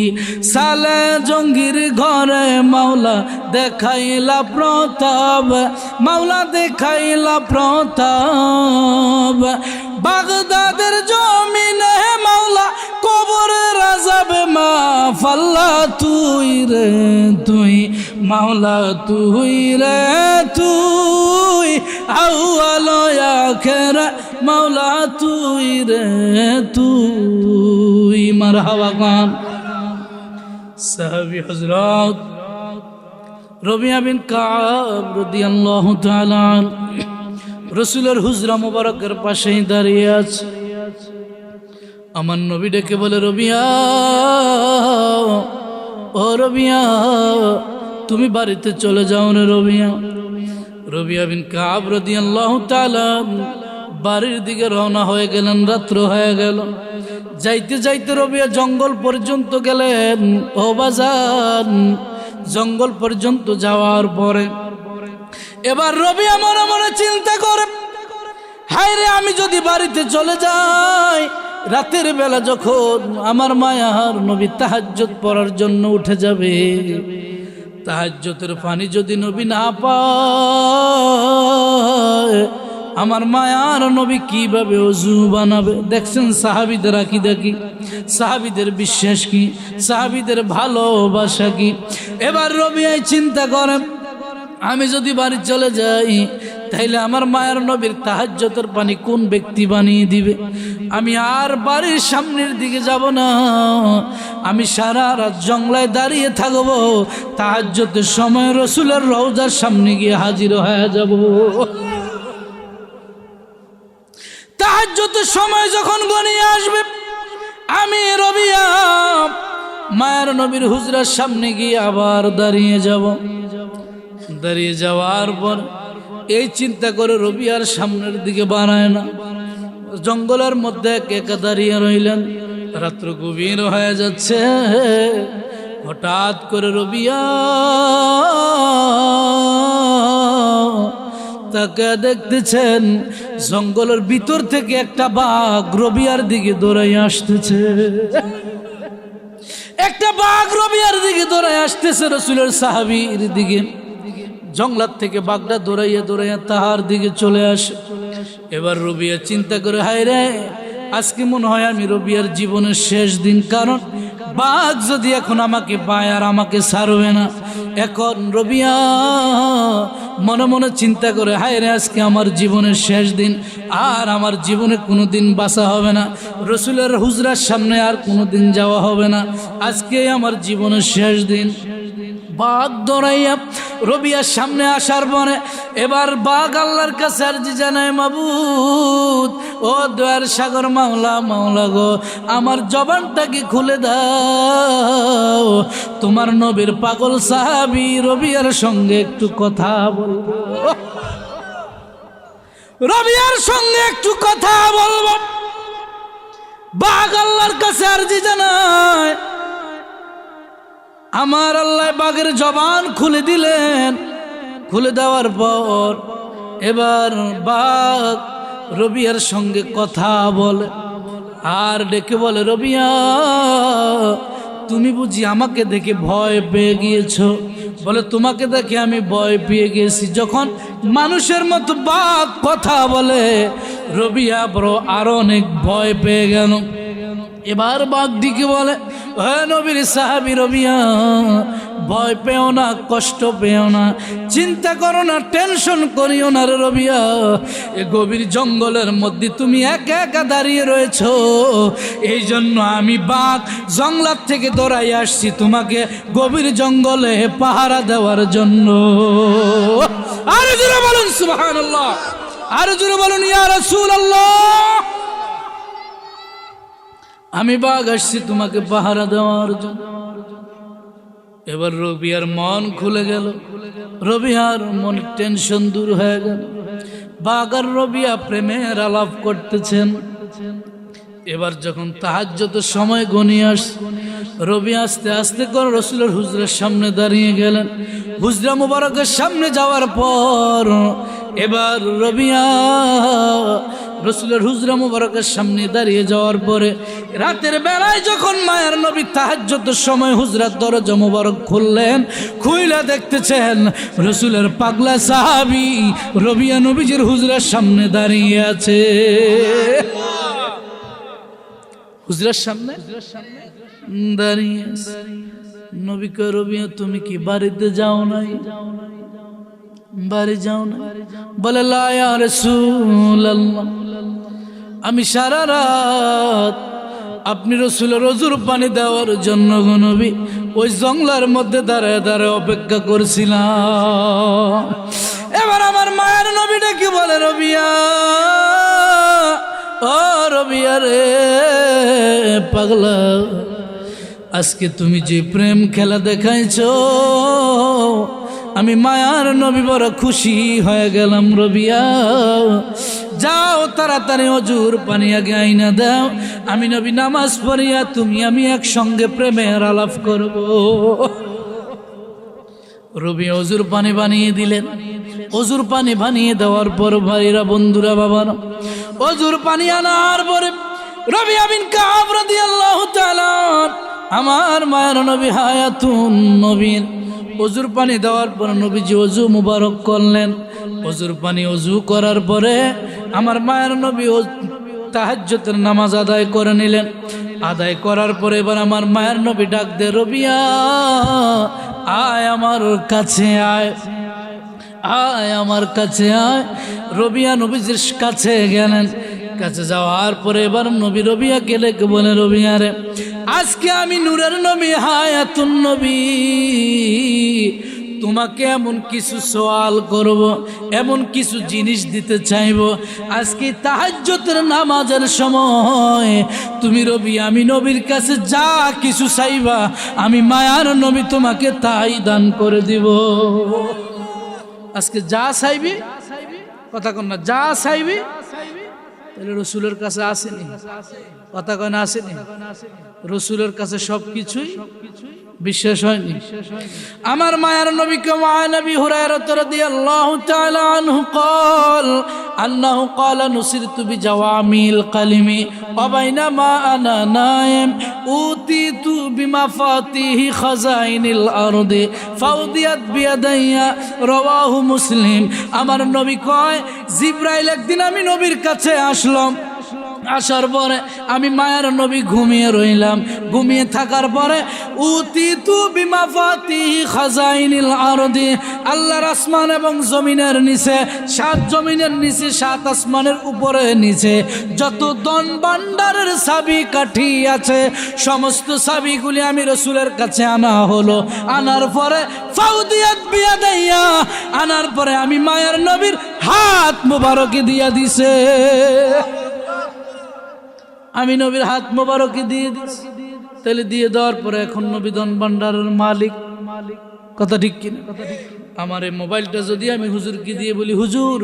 সালে জঙ্গির ঘরে মাওলা দেখাইলা প্রতাপ, মাওলা দেখাইলা প্রতাপ। বাগদাদের জমিনে মাওলা কবরের আযাবে মাফ, আল্লাহ তুই রে তুই, মাওলা তুই রে তুই আউয়াল আখির, মাওলা তুই রে তুই। মারহাবা গান। সাহাবী হযরত রবিয়া বিন কাব রাদিয়াল্লাহু তাআলা রাসূলের হুজরা মোবারকের পাশেই দাঁড়িয়ে আছে। আমার নবী ডেকে বলে, রবিয়া ও রবিয়া, তুমি বাড়িতে চলে যাও রে রবিয়া। রবিয়া বিন কাব রাদিয়াল্লাহু তাআলা বাড়ির দিকে রওনা হয়ে গেলেন। রাত্র হয়ে গেল। যাইতে যাইতে রবিয়া জঙ্গল পর্যন্ত গেলেন। ও বাজান, জঙ্গল পর্যন্ত যাওয়ার পরে এবার রবিয়া মনে মনে চিন্তা করে, হায় রে, আমি যদি বাড়িতে চলে যাই, রাতের বেলা যখন আমার মায়ার নবী তাহাজ্জুদ পড়ার জন্য উঠে যাবে, তাহাজ্জুদের পানি যদি নবী না পায়, আমার মায়ার নবী কিভাবে ওযু বানাবে? দেখছেন সাহাবীদের আকীদা কি, সাহাবীদের বিশ্বাস কি, সাহাবীদের ভালোবাসা কি। এবার রবিয়াই চিন্তা করে, আমি যদি বাড়ি চলে যাই, তাইলে আমার মায়ের নবীর তাহাজ্জুদের পানি কোন ব্যক্তি বানিয়ে দিবে? আমি আর বাড়ির সামনের দিকে যাব না, আমি সারা রাত জঙ্গলায় দাঁড়িয়ে থাকবো। তাহাজ্জুদের সময় রাসূলের রওজার সামনে গিয়ে হাজির হয়ে যাব। তাহাজ্জুদের সময় যখন ঘনিয়ে আসবে, আমি রবিয়া মায়ের নবীর হুজরার সামনে গিয়ে আবার দাঁড়িয়ে যাব। দাঁড়িয়ে যাওয়ার পর এই চিন্তা করে রবিয়ার সামনের দিকে বাড়ায় না, জঙ্গলের মধ্যে একা দাঁড়িয়ে রইলেন। রাত্র গভীর হয়ে যাচ্ছে। হঠাৎ করে রবিয়া তাকে দেখতেছেন, জঙ্গলের ভিতর থেকে একটা বাঘ রবিয়ার দিকে দৌড়াই আসতেছে। একটা বাঘ রবিয়ার দিকে দৌড়াই আসতেছে, রাসূলের সাহাবীর দিকে। জঙ্গলার থেকে বাঘটা দৌড়াইয়া দৌড়াইয়া তাহার দিকে চলে আসে। এবার রবিয়া চিন্তা করে, হায় রে, আজকে মনে হয় আমি রবিয়ার জীবনের শেষ দিন। কারণ বাঘ যদি এখন আমাকে পায় আর আমাকে ছাড়বে না। এখন রবিয়া মনে মনে চিন্তা করে, হায় রে, আজকে আমার জীবনের শেষ দিন, আর আমার জীবনে কোনো দিন বাঁচা হবে না, রসুলের হুজরার সামনে আর কোনো দিন যাওয়া হবে না, আজকে আমার জীবনের শেষ দিন। বাঘ দৌড়াইয়া রবিয়ার সামনে আসার পরে এবার বাঘ আল্লাহর কাছে আরজি জানায়, মাবুদ, ও দয়ার সাগর মাওলা, মাওলা গো, আমার জবানটাকে খুলে দাও, তোমার নবীর পাগল সাহাবী রবিয়ার সঙ্গে একটু কথা বলবো, রবিয়ার সঙ্গে একটু কথা বলবো। বাঘ আল্লাহর কাছে আরজি জানায়, আমার আল্লাহ বাঘের জবান খুলে দিলেন। খুলে দেওয়ার পর এবার বাঘ রবিয়ার সঙ্গে কথা বলে আর ডেকে বলে, রবিয়া, তুমি বুঝি আমাকে দেখে ভয় পেয়ে গিয়েছো? বলে, তোমাকে দেখে আমি ভয় পেয়ে গেছি। যখন মানুষের মতো বাঘ কথা বলে, রবিয়া বড় আরো অনেক ভয় পেয়ে গেল। এবার বাঘ দিকে বলে, হে নবীর সাহাবী রবিয়া, ভয় পেও না, কষ্ট পেও না, চিন্তা করো না, টেনশন করিও না রে রবিয়া। এ গভীর জঙ্গলের মধ্যে তুমি একা একা দাঁড়িয়ে রয়েছো, এই জন্য আমি বাঘ জঙ্গলার থেকে দৌড়াই আসছি তোমাকে গভীর জঙ্গলে পাহারা দেওয়ার জন্য। আরো জোরে বলুন সুবহানাল্লাহ, আরো জোরে বলুন ইয়া রাসূলুল্লাহ। আমি বাঘ আসছি তোমাকে পাহারা দেওয়ার জন্য। এবার রবিয়ার মন খুলে গেল, রবিয়ার মনের টেনশন দূর হয়ে গেল। বাঘ আর রবিয়া প্রেমের আলাপ করতেছেন। এবার যখন তাহাজ্জুদের সময় ঘনিয়ে আসছে, রবি আস্তে আস্তে করে রসুলের হুজরার সামনে দাঁড়িয়ে গেলেন। হুজরা মুবারকের সামনে যাওয়ার পর এবার রবিয়া রসুলের হুজরা মুবারকের সামনে দাঁড়িয়ে যাওয়ার পরে রাতের বেলায় যখন মায়ের নবী তাহাজ্জুদের সময় হুজরার দরজা মুবারক খুললেন, খুইলা দেখতেছেন রসুলের পাগলা সাহাবী রবিয়া নবীজির হুজরার সামনে দাঁড়িয়ে আছে। হুজরার সামনে দাঁড়িয়ে নবী কয়, রবিয়া, তুমি কি বাড়িতে যাও নাই? বাড়ি যাও না? বলে, লা ইয়া রাসূলুল্লাহ, আমি সারা রাত আপনি রসুলের ওযুর পানি দেওয়ার জন্য গো নবী ওই জঙ্গলার মধ্যে দাঁড়ায় দাঁড়ায় অপেক্ষা করছিলাম। এবার আমার মায়ের নবীটা কি বলে, রবিয়া, ও রবিয়া রে পাগলা, আজকে তুমি যে প্রেম খেলা দেখাইছো, আমি মায়ার নবী বড় খুশি হয়ে গেলাম। রবিয়া, যাও তাড়াতাড়ি ওযুর পানি আগে আইনা দাও, আমি নবী নামাজ পড়িয়া তুমি আমি একসঙ্গে প্রেমের আলাপ করব। রবি ওযুর পানি বানিয়ে দিলেন। ওযুর পানি বানিয়ে দেওয়ার পর ভাইরা, বন্ধুরা, বাবারা, ওযুর পানি আনার পরে রবিয়া বিন কাব রাদিয়াল্লাহু তাআলা আমার মায়ের নবী হায়াতুন নবীর ওযুর পানি দেওয়ার পর নবীজি ওযু মুবারক করলেন। ওযুর পানি ওযু করার পরে আমার মায়ের নবী তাহাজ্জুদের নামাজ আদায় করে নিলেন। আদায় করার পরে এবার আমার মায়ের নবী ডাক দে, রবিয়া, আয় আমার কাছে আয়, আয় আমার কাছে আয়। রবিয়া নবীজির কাছে গেলেন। কাছে যাওয়ার পরে এবার নবী রবিয়াকে ডেকে বলে, রবিয়া রে, আজকে আমি নূরের নবী হায়াতুন নবী তোমাকে এমন কিছু সওয়াল করব, এমন কিছু জিনিস দিতে চাইব। আজকে তাহাজ্জুদের নামাজের সময় তুমি রবি আমি নবীর কাছে যা কিছু চাইবা, আমি মায়ার নবী তোমাকে তাই দান করে দিব। আজকে যা চাইবি, কথা কন না, যা চাইবি, তাহলে রসুলের কাছে আসেনি, কথা কন আসেনি, রসুলের কাছে সবকিছুই বিশ্বাস হয়নি। আমার মায়ার নবীকে ওয়ান আবি হুরায়রা রাদিয়াল্লাহু তাআলা আনহু قال انه قال نصرت بجوامع القلم وبينما انا نائم اوتيت بمفاتيح خزائن الارض فوضيت بيدي رواه مسلم। আমার নবী কয়, জিবরাইল একদিন আমি নবীর কাছে আসলাম, আসার পরে আমি মায়ার নবী ঘুমিয়ে রইলাম। ঘুমিয়ে থাকার পরে উতিতু বিমাফাতিহি খাজাইনিল আরদি, আল্লাহর আসমান এবং জমিনের নিচে, 7 জমিনের নিচে 7 আসমানের উপরে নিচে যত ধন ভান্ডারের চাবি কাঠি আছে সমস্ত চাবিগুলি আমি রাসূলের কাছে আনা হলো। আনার পরে ফাউদিয়াত বিয়াদাইয়া, আনার পরে আমি মায়ার নবীর হাত মুবারকে দিয়া দিছে। আমি নবীর হাত মোবারকে দিয়ে দিছি। তাহলে দিয়ে দেওয়ার পরে এখন নবী ধন ভান্ডারের মালিক। কথা ঠিক কিনা? আমার এই মোবাইলটা যদি আমি হুজুরকে দিয়ে বলি, হুজুর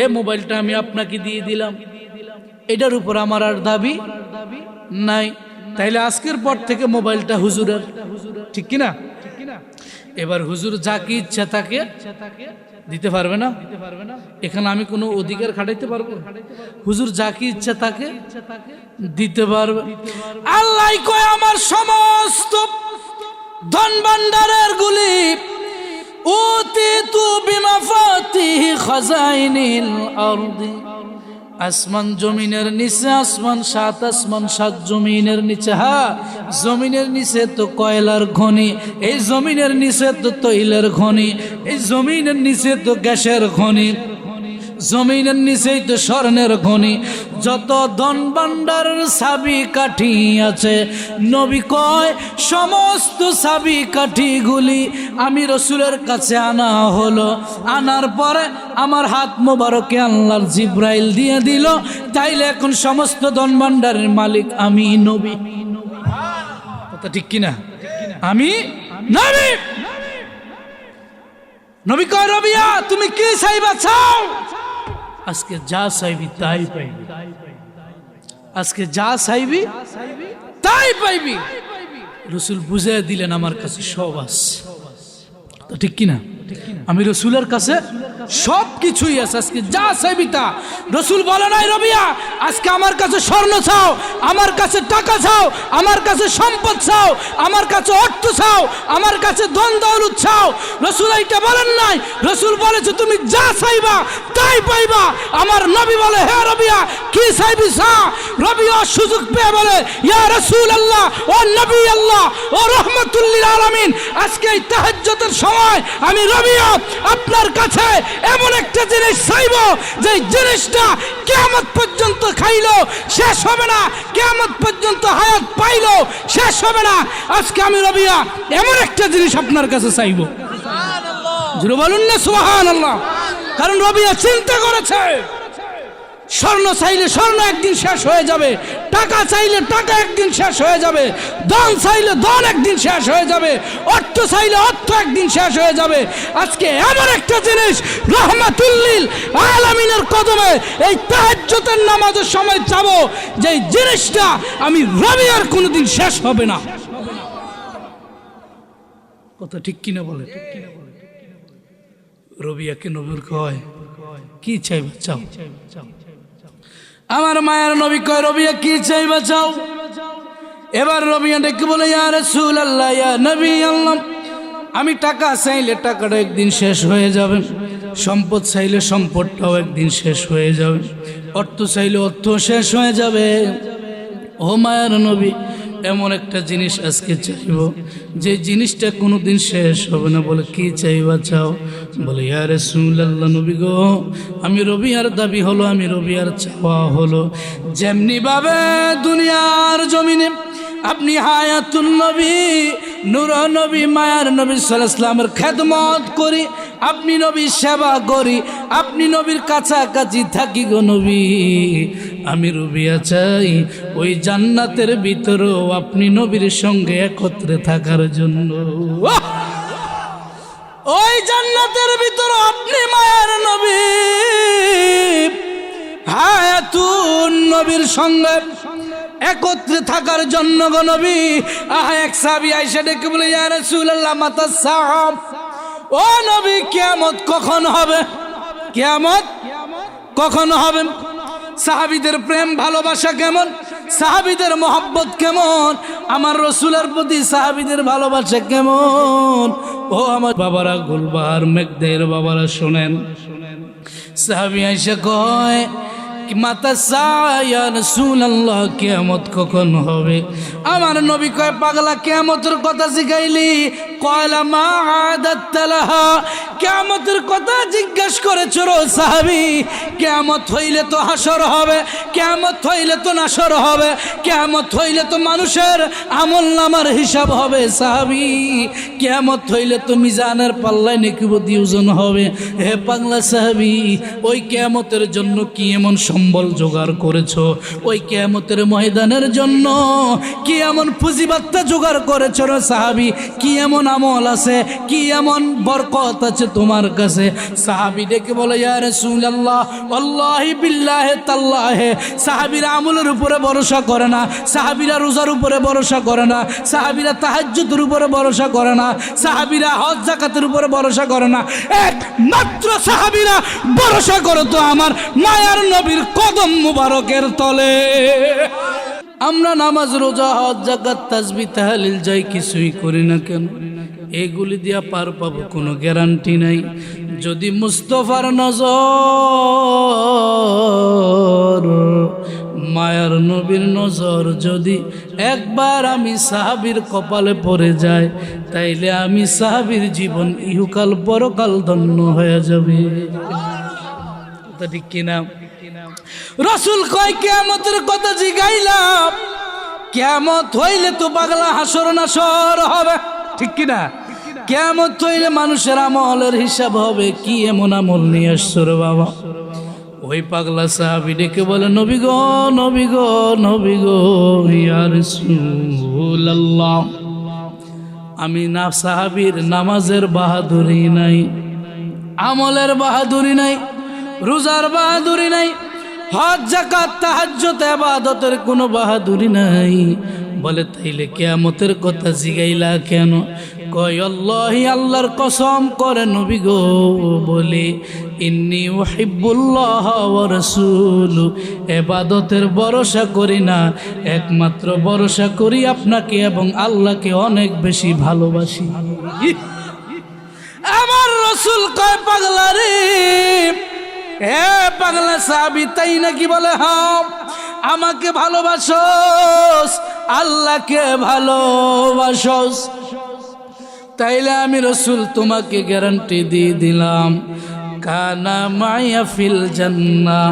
এই মোবাইলটা আমি আপনাকে দিয়ে দিলাম, এটার উপর আমার আর দাবি নাই, তাইলে আজকের পর থেকে মোবাইলটা হুজুরের। ঠিক কিনা? এবার হুজুর যাকে ইচ্ছা তাকে দিতে পারবে না। এখানে আমি কোনো অধিকার খাটাইতে পারবো? হুজুর যাকে ইচ্ছা তাকে দিতে পারবে। আল্লাহ কয় আমার সমস্ত ধন ভান্ডারের গুলি উতিতু বিমাফাতিহি খাজাইনিল আরদি, আসমান জমিনের নিচে, আসমান 7 আসমান 7 জমিনের নিচে। হ্যাঁ, জমিনের নিচে তো কয়লার খনি, এই জমিনের নিচে তো তৈলের খনি, এই জমিনের নিচে তো গ্যাসের খনি, জমিনের নিচেই তো স্বর্ণের খনি। যত ধন ভান্ডারের চাবি কাঠি আছে নবী কয় সমস্ত চাবি কাঠিগুলি আমি রাসূলের কাছে আনা হলো। আনার পরে আমার হাত মোবারকে আল্লাহর জিব্রাইল দিয়ে দিল। তাইলে এখন সমস্ত ধন ভান্ডারের মালিক আমি নবী। কথা ঠিক কিনা? আমি নবী। নবী কয় রবিয়া তুমি কি চাইবা চাও, আজকে যা চাইবি তাই পাইবি, আজকে যা চাইবি তাই পাইবি। রাসূল বুঝিয়ে দিলেন আমার কাছে সব আছে। তো ঠিক কিনা? আমি রাসূলের কাছে সব কিছুই আছে, আজকে যা চাইবি তা। রাসূল বলে নাই রবিয়া আজকে আমার কাছে স্বর্ণ চাও, আমার কাছে টাকা চাও, আমার কাছে সম্পদ চাও, আমার কাছে অর্থ চাও, আমার কাছে ধন দৌলত চাও। রাসূল এইটা বলেন নাই। রাসূল বলেছে তুমি যা চাইবা তাই পাইবা। আমার নবী বলে হে রবিয়া কি চাইবি চা। রবিয়া সুযোগ পেয়ে বলে ইয়া রাসূলুল্লাহ, ও নবী আল্লাহ, ও রাহমাতুল লিল আলামিন, আজকে এই তাহাজ্জুদের সময় আমি রবিয়া আপনার কাছে এমন একটা জিনিস চাইব যে জিনিসটা কিয়ামত পর্যন্ত খাইলো শেষ হবে না, কিয়ামত পর্যন্ত হায়াত পাইলো শেষ হবে না। আজকে আমি রবিয়া এমন একটা জিনিস আপনার কাছে চাইব। সুবহানাল্লাহ, জোরে বলুন না সুবহানাল্লাহ। কারণ রবিয়া চিন্তা করেছে স্বর্ণ চাইলে স্বর্ণ একদিন শেষ হয়ে যাবে, টাকা চাইলে টাকা একদিন শেষ হয়ে যাবে, ধন চাইলে ধন একদিন শেষ হয়ে যাবে, অর্থ চাইলে অর্থ একদিন শেষ হয়ে যাবে। আজকে এমন একটা জিনিস রাহমাতুল লিল আলামিনের কদমে এই তাহাজ্জুদের নামাজের সময় চাবো যে জিনিসটা আমি রবিয়ার কোনোদিন শেষ হবে না। কথা ঠিক কিনা বলে? রবিয়াকে নবীর কয় কি চাইবে চাও। আমার মায়ের নবী কয় রবিয়া কি চাইবা চাও। এবার রবিয়া ডেকে বলে ইয়া রাসূলুল্লাহ, ইয়া নবী আল্লাহ, আমি টাকা চাইলে টাকাটা একদিন শেষ হয়ে যাবে, সম্পদ চাইলে সম্পদটাও একদিন শেষ হয়ে যাবে, অর্থ চাইলে অর্থ শেষ হয়ে যাবে। ও মায়ের নবী এমন একটা জিনিস আজকে চাইব যে জিনিসটা কোনোদিন শেষ হবে না। বলে কি চাইবা চাও। বলে ইয়া রাসূলুল্লাহ নবী গো, আমি রবিয়ার দাবি হলো, আমি রবিয়ার চাওয়া হলো যেমনি ভাবে দুনিয়ার জমিনে আপনি হায়াতুন নবী, নূর নবী, মায়ার নবী সাল্লাল্লাহু আলাইহি ওয়াসাল্লামের খেদমত করি, আপনি নবীর সেবা করি, আপনি নবীর কাছাকাছি থাকি গো নবী। আমি রবিয়া চাই ওই জান্নাতের ভিতরেও আপনি নবীর সঙ্গে একত্রে থাকার জন্য। ওই জান্নাতের ভিতরে আপনি মায়ার নবী হায়াতুন নবীর সঙ্গে একত্রে থাকার জন্য গো নবী। এক সাহাবী আয়েশা ডেকে বলে ইয়া রাসূলুল্লাহ মাতা সাহাব, ও নবী কিয়ামত কখন হবে, কিয়ামত কখন হবে। সাহাবীদের প্রেম ভালোবাসা কেমন, সাহাবীদের মহব্বত কেমন, আমার রাসূলের প্রতি সাহাবীদের ভালোবাসা কেমন। ও আমার বাবারা, গুলবাহার মেঘদের বাবারা শোনেন। সাহাবী আয়েশা কয় মাতা ইয়া রাসূলুল্লাহ, কিয়ামত কখন হবে? আমার নবী কয়, পাগলা কিয়ামতের কথা জিগাইলি? কয়লা মা আদাত লাহা, কিয়ামতের কথা জিজ্ঞেস করেছো রে সাহাবী। কিয়ামত হইলে তো হাসর হবে, কিয়ামত হইলে তো নাসর হবে, কিয়ামত হইলে তো মানুষের আমল নামার হিসাব হবে সাহাবী। কিয়ামত হইলে তো মিজানের পাল্লায় নেকিবতী ওজন হবে। হে পাগলা সাহাবী, ওই কিয়ামতের জন্য কি এমন সম্বল জোগাড় করেছো? ওই কিয়ামতের ময়দানের জন্য কি এমন পুঁজিবাত্তা জোগাড় করেছো রে সাহাবী? কি এমন আমল আছে, কি এমন বরকত আছে তোমার কাছে? সাহাবী ডেকে বলে, ইয়া রাসূলুল্লাহ, ওয়াল্লাহি বিল্লাহি তাল্লাহি। সাহাবীরা আমলের উপরে ভরসা করে না, সাহাবীরা রোজার উপরে ভরসা করে না, সাহাবীরা তাহাজ্জুদের উপরে ভরসা করে না, সাহাবীরা হজ যাকাতের উপরে ভরসা করে না। একমাত্র সাহাবীরা ভরসা করে তো আমার মায়ার নবীর কদম মুবারকের তলে। আমরা নামাজ, রোজা, হজ, যাকাত, তাসবিহ, তাহলিল যাই কিছুই করি না কেন, এগুলি দিয়া পার পাবো কোনো গ্যারান্টি নাই। যদি মুস্তাফার নজর, মায়ার নবীর নজর যদি একবার আমি সাহাবীর কপালে পড়ে যায়, তাইলে আমি সাহাবীর জীবন ইহকাল পরকাল ধন্য হয়ে যাবে। ঠিক কিনা? রাসূল কয়, কিয়ামতের কথা জিগাইলাম, কিয়ামত হইলে তো পাগলা হাসর নাসর হবে। ঠিক কিনা? কিয়ামত হইলে মানুষের আমলের হিসাব হবে। কি এমন আমল নিয়ে আসছো রে বাবা? ওই পাগলা সাহাবী ডেকে বলে, নবী গো, নবী গো, নবী গো, ইয়া রাসূলুল্লাহ, আমি না সাহাবীর নামাজের বাহাদুরি নাই, আমলের বাহাদুরি নাই, রোজার বাহাদুরি নাই, হজ যাকাত তাহাজ্জুদ ইবাদতের কোনো বাহাদুরি নাই। বলে, তাইলে কিয়ামতের কথা জিগাইলা কেন? কয়, আল্লাহি, আল্লাহর কসম করে নবী গো বলে, ইন্নী উহিব্বুল্লাহ ওয়া রাসূলু, ইবাদতের ভরসা করি না, একমাত্র ভরসা করি আপনাকে এবং আল্লাহকে অনেক বেশি ভালোবাসি। আমার রাসূল কয়, পাগলা রে, হে পাগলা সাহাবী, তাই নাকি? বলে, হ্যাঁ, আমাকে ভালোবাসোস, আল্লাহকে ভালোবাসোস, তাইলে আমি রাসূল তোমাকে গ্যারান্টি দিয়ে দিলাম, কানা মাইয়া ফিল জান্নাহ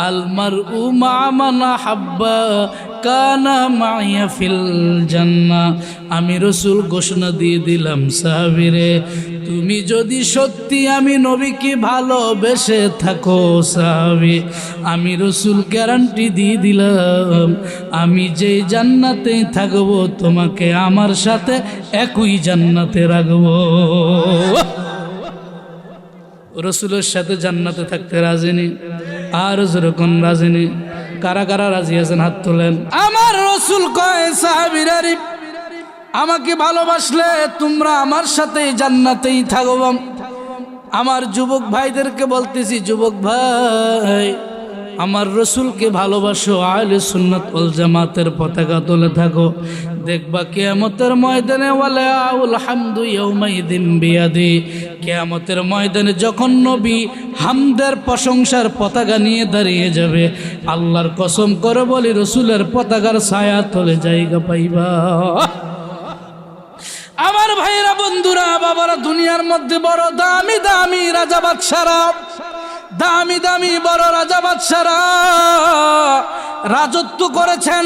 আল মারউ মা মান হাব্বা, কানা মাইয়া ফিল জান্নাহ। আমি রাসূল ঘোষণা দিয়ে দিলাম, সাহাবীরে, তুমি যদি সত্যি আমি নবীকে ভালোবেসে থাকো সাহাবী, আমি রাসূল গ্যারান্টি দিয়ে দিলাম, আমি যেই জান্নাতে থাকবো তোমাকে আমার সাথে একই জান্নাতে রাখবো। রাসূলের সাথে জান্নাতে থাকতে রাজি নি? আর যেরকম রাজি নি? কারা কারা রাজি আছেন হাত তোলেন। আমার রাসূল কয়, সাহাবীরা, আমাকে ভালোবাসলে তোমরা আমার সাথে জান্নাতেই থাকবো। আমার যুবক ভাইদেরকে বলতেছি, যুবক ভাই, আমার রাসূলকে ভালোবাসো, আহলে সুন্নাত ওয়াল জামাতের পতাকা তুলে থাকো, দেখবা কিয়ামতের ময়দানে ওয়ালা আউল হামদু ইয়াউমাইদিন বিয়াদি, কিয়ামতের ময়দানে যখন নবী হামদের প্রশংসার পতাকা নিয়ে দাঁড়িয়ে যাবে, আল্লাহর কসম করে বলি, রাসূলের পতাকার ছায়া তলে জায়গা পাইবা। আমার ভাইরা, বন্ধুরা, বাবারা, দুনিয়ার মধ্যে বড় দামি দামি রাজা বাদশারা, দামি দামি বড় রাজা বাদশারা রাজত্ব করেছেন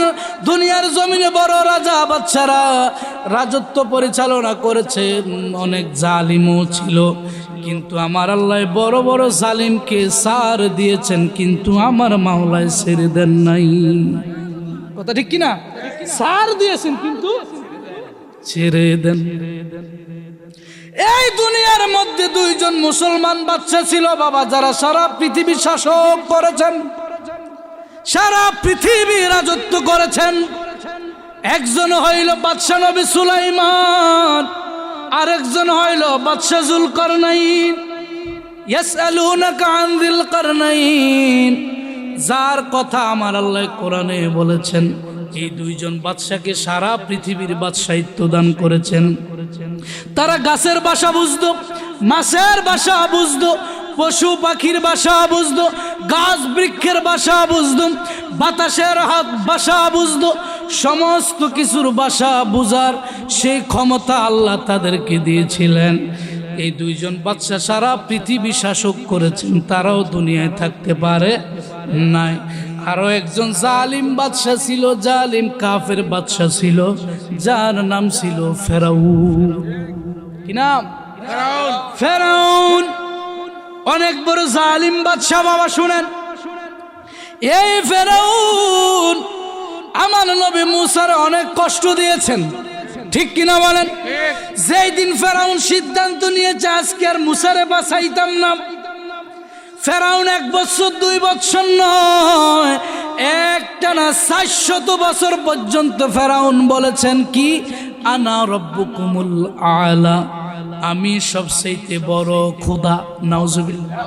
দুনিয়ার জমিনে। বড় রাজা বাদশারা রাজত্ব পরিচালনা করেছেন, অনেক জালিমও ছিল, কিন্তু আমার আল্লাহ বড় বড় জালিমকে সার দিয়েছেন, কিন্তু আমার মাওলায় ছেড়ে দেন নাই। কথা ঠিক কিনা? সার দিয়েছেন কিন্তু ছেড়ে দেন। এই দুনিয়ার মধ্যে দুইজন মুসলমান বাদশা ছিল বাবা, যারা সারা পৃথিবী শাসক করেছেন, সারা পৃথিবী রাজত্ব করেছেন। একজন হইল বাদশা নবী সুলাইমান, আরেকজন হইল বাদশা যুলকারনাইন। ইয়াসআলুনাকা আন যুলকারনাইন, যার কথা আমার আল্লাহ কোরআনে বলেছেন। এই দুইজন বাদশাকে সারা পৃথিবীর বাদশাহিত্য দান করেছেন। তারা গাছের ভাষা বুঝতো, মাছের ভাষা বুঝতো, পশু পাখির বাসা বুঝতো, গাছ বৃক্ষের বাসা বুঝতো, বাতাসের হাত বাসা বুঝতো, সমস্ত কিছুর বাসা বুঝার সেই ক্ষমতা আল্লাহ তাদেরকে দিয়েছিলেন। এই দুইজন বাদশা সারা পৃথিবী শাসক করেছেন, তারাও দুনিয়ায় থাকতে পারে নাই। আরো একজন জালিম বাদশা ছিল, জালিম কাফের বাদশা ছিল, যার নাম ছিল ফেরাউন। কি নাম? ফেরাউন। অনেক বড় জালিম বাদশা বাবা। শুনেন, এই ফেরাউন আমার নবী মুসার অনেক কষ্ট দিয়েছেন, ঠিক কিনা বলেন? যেই দিন ফেরাউন সিদ্ধান্ত নিয়েছে আজকে আর মুসারে বাঁচাইতাম না, ফেরাউন 1 বছর 2 বছর নয়, একটানা 400 বছর পর্যন্ত ফেরাউন বলেছেন কি, আনা রব্বুকুমুল আলা, আমি সবচেয়ে বড় খোদা। নাউজুবিল্লাহ।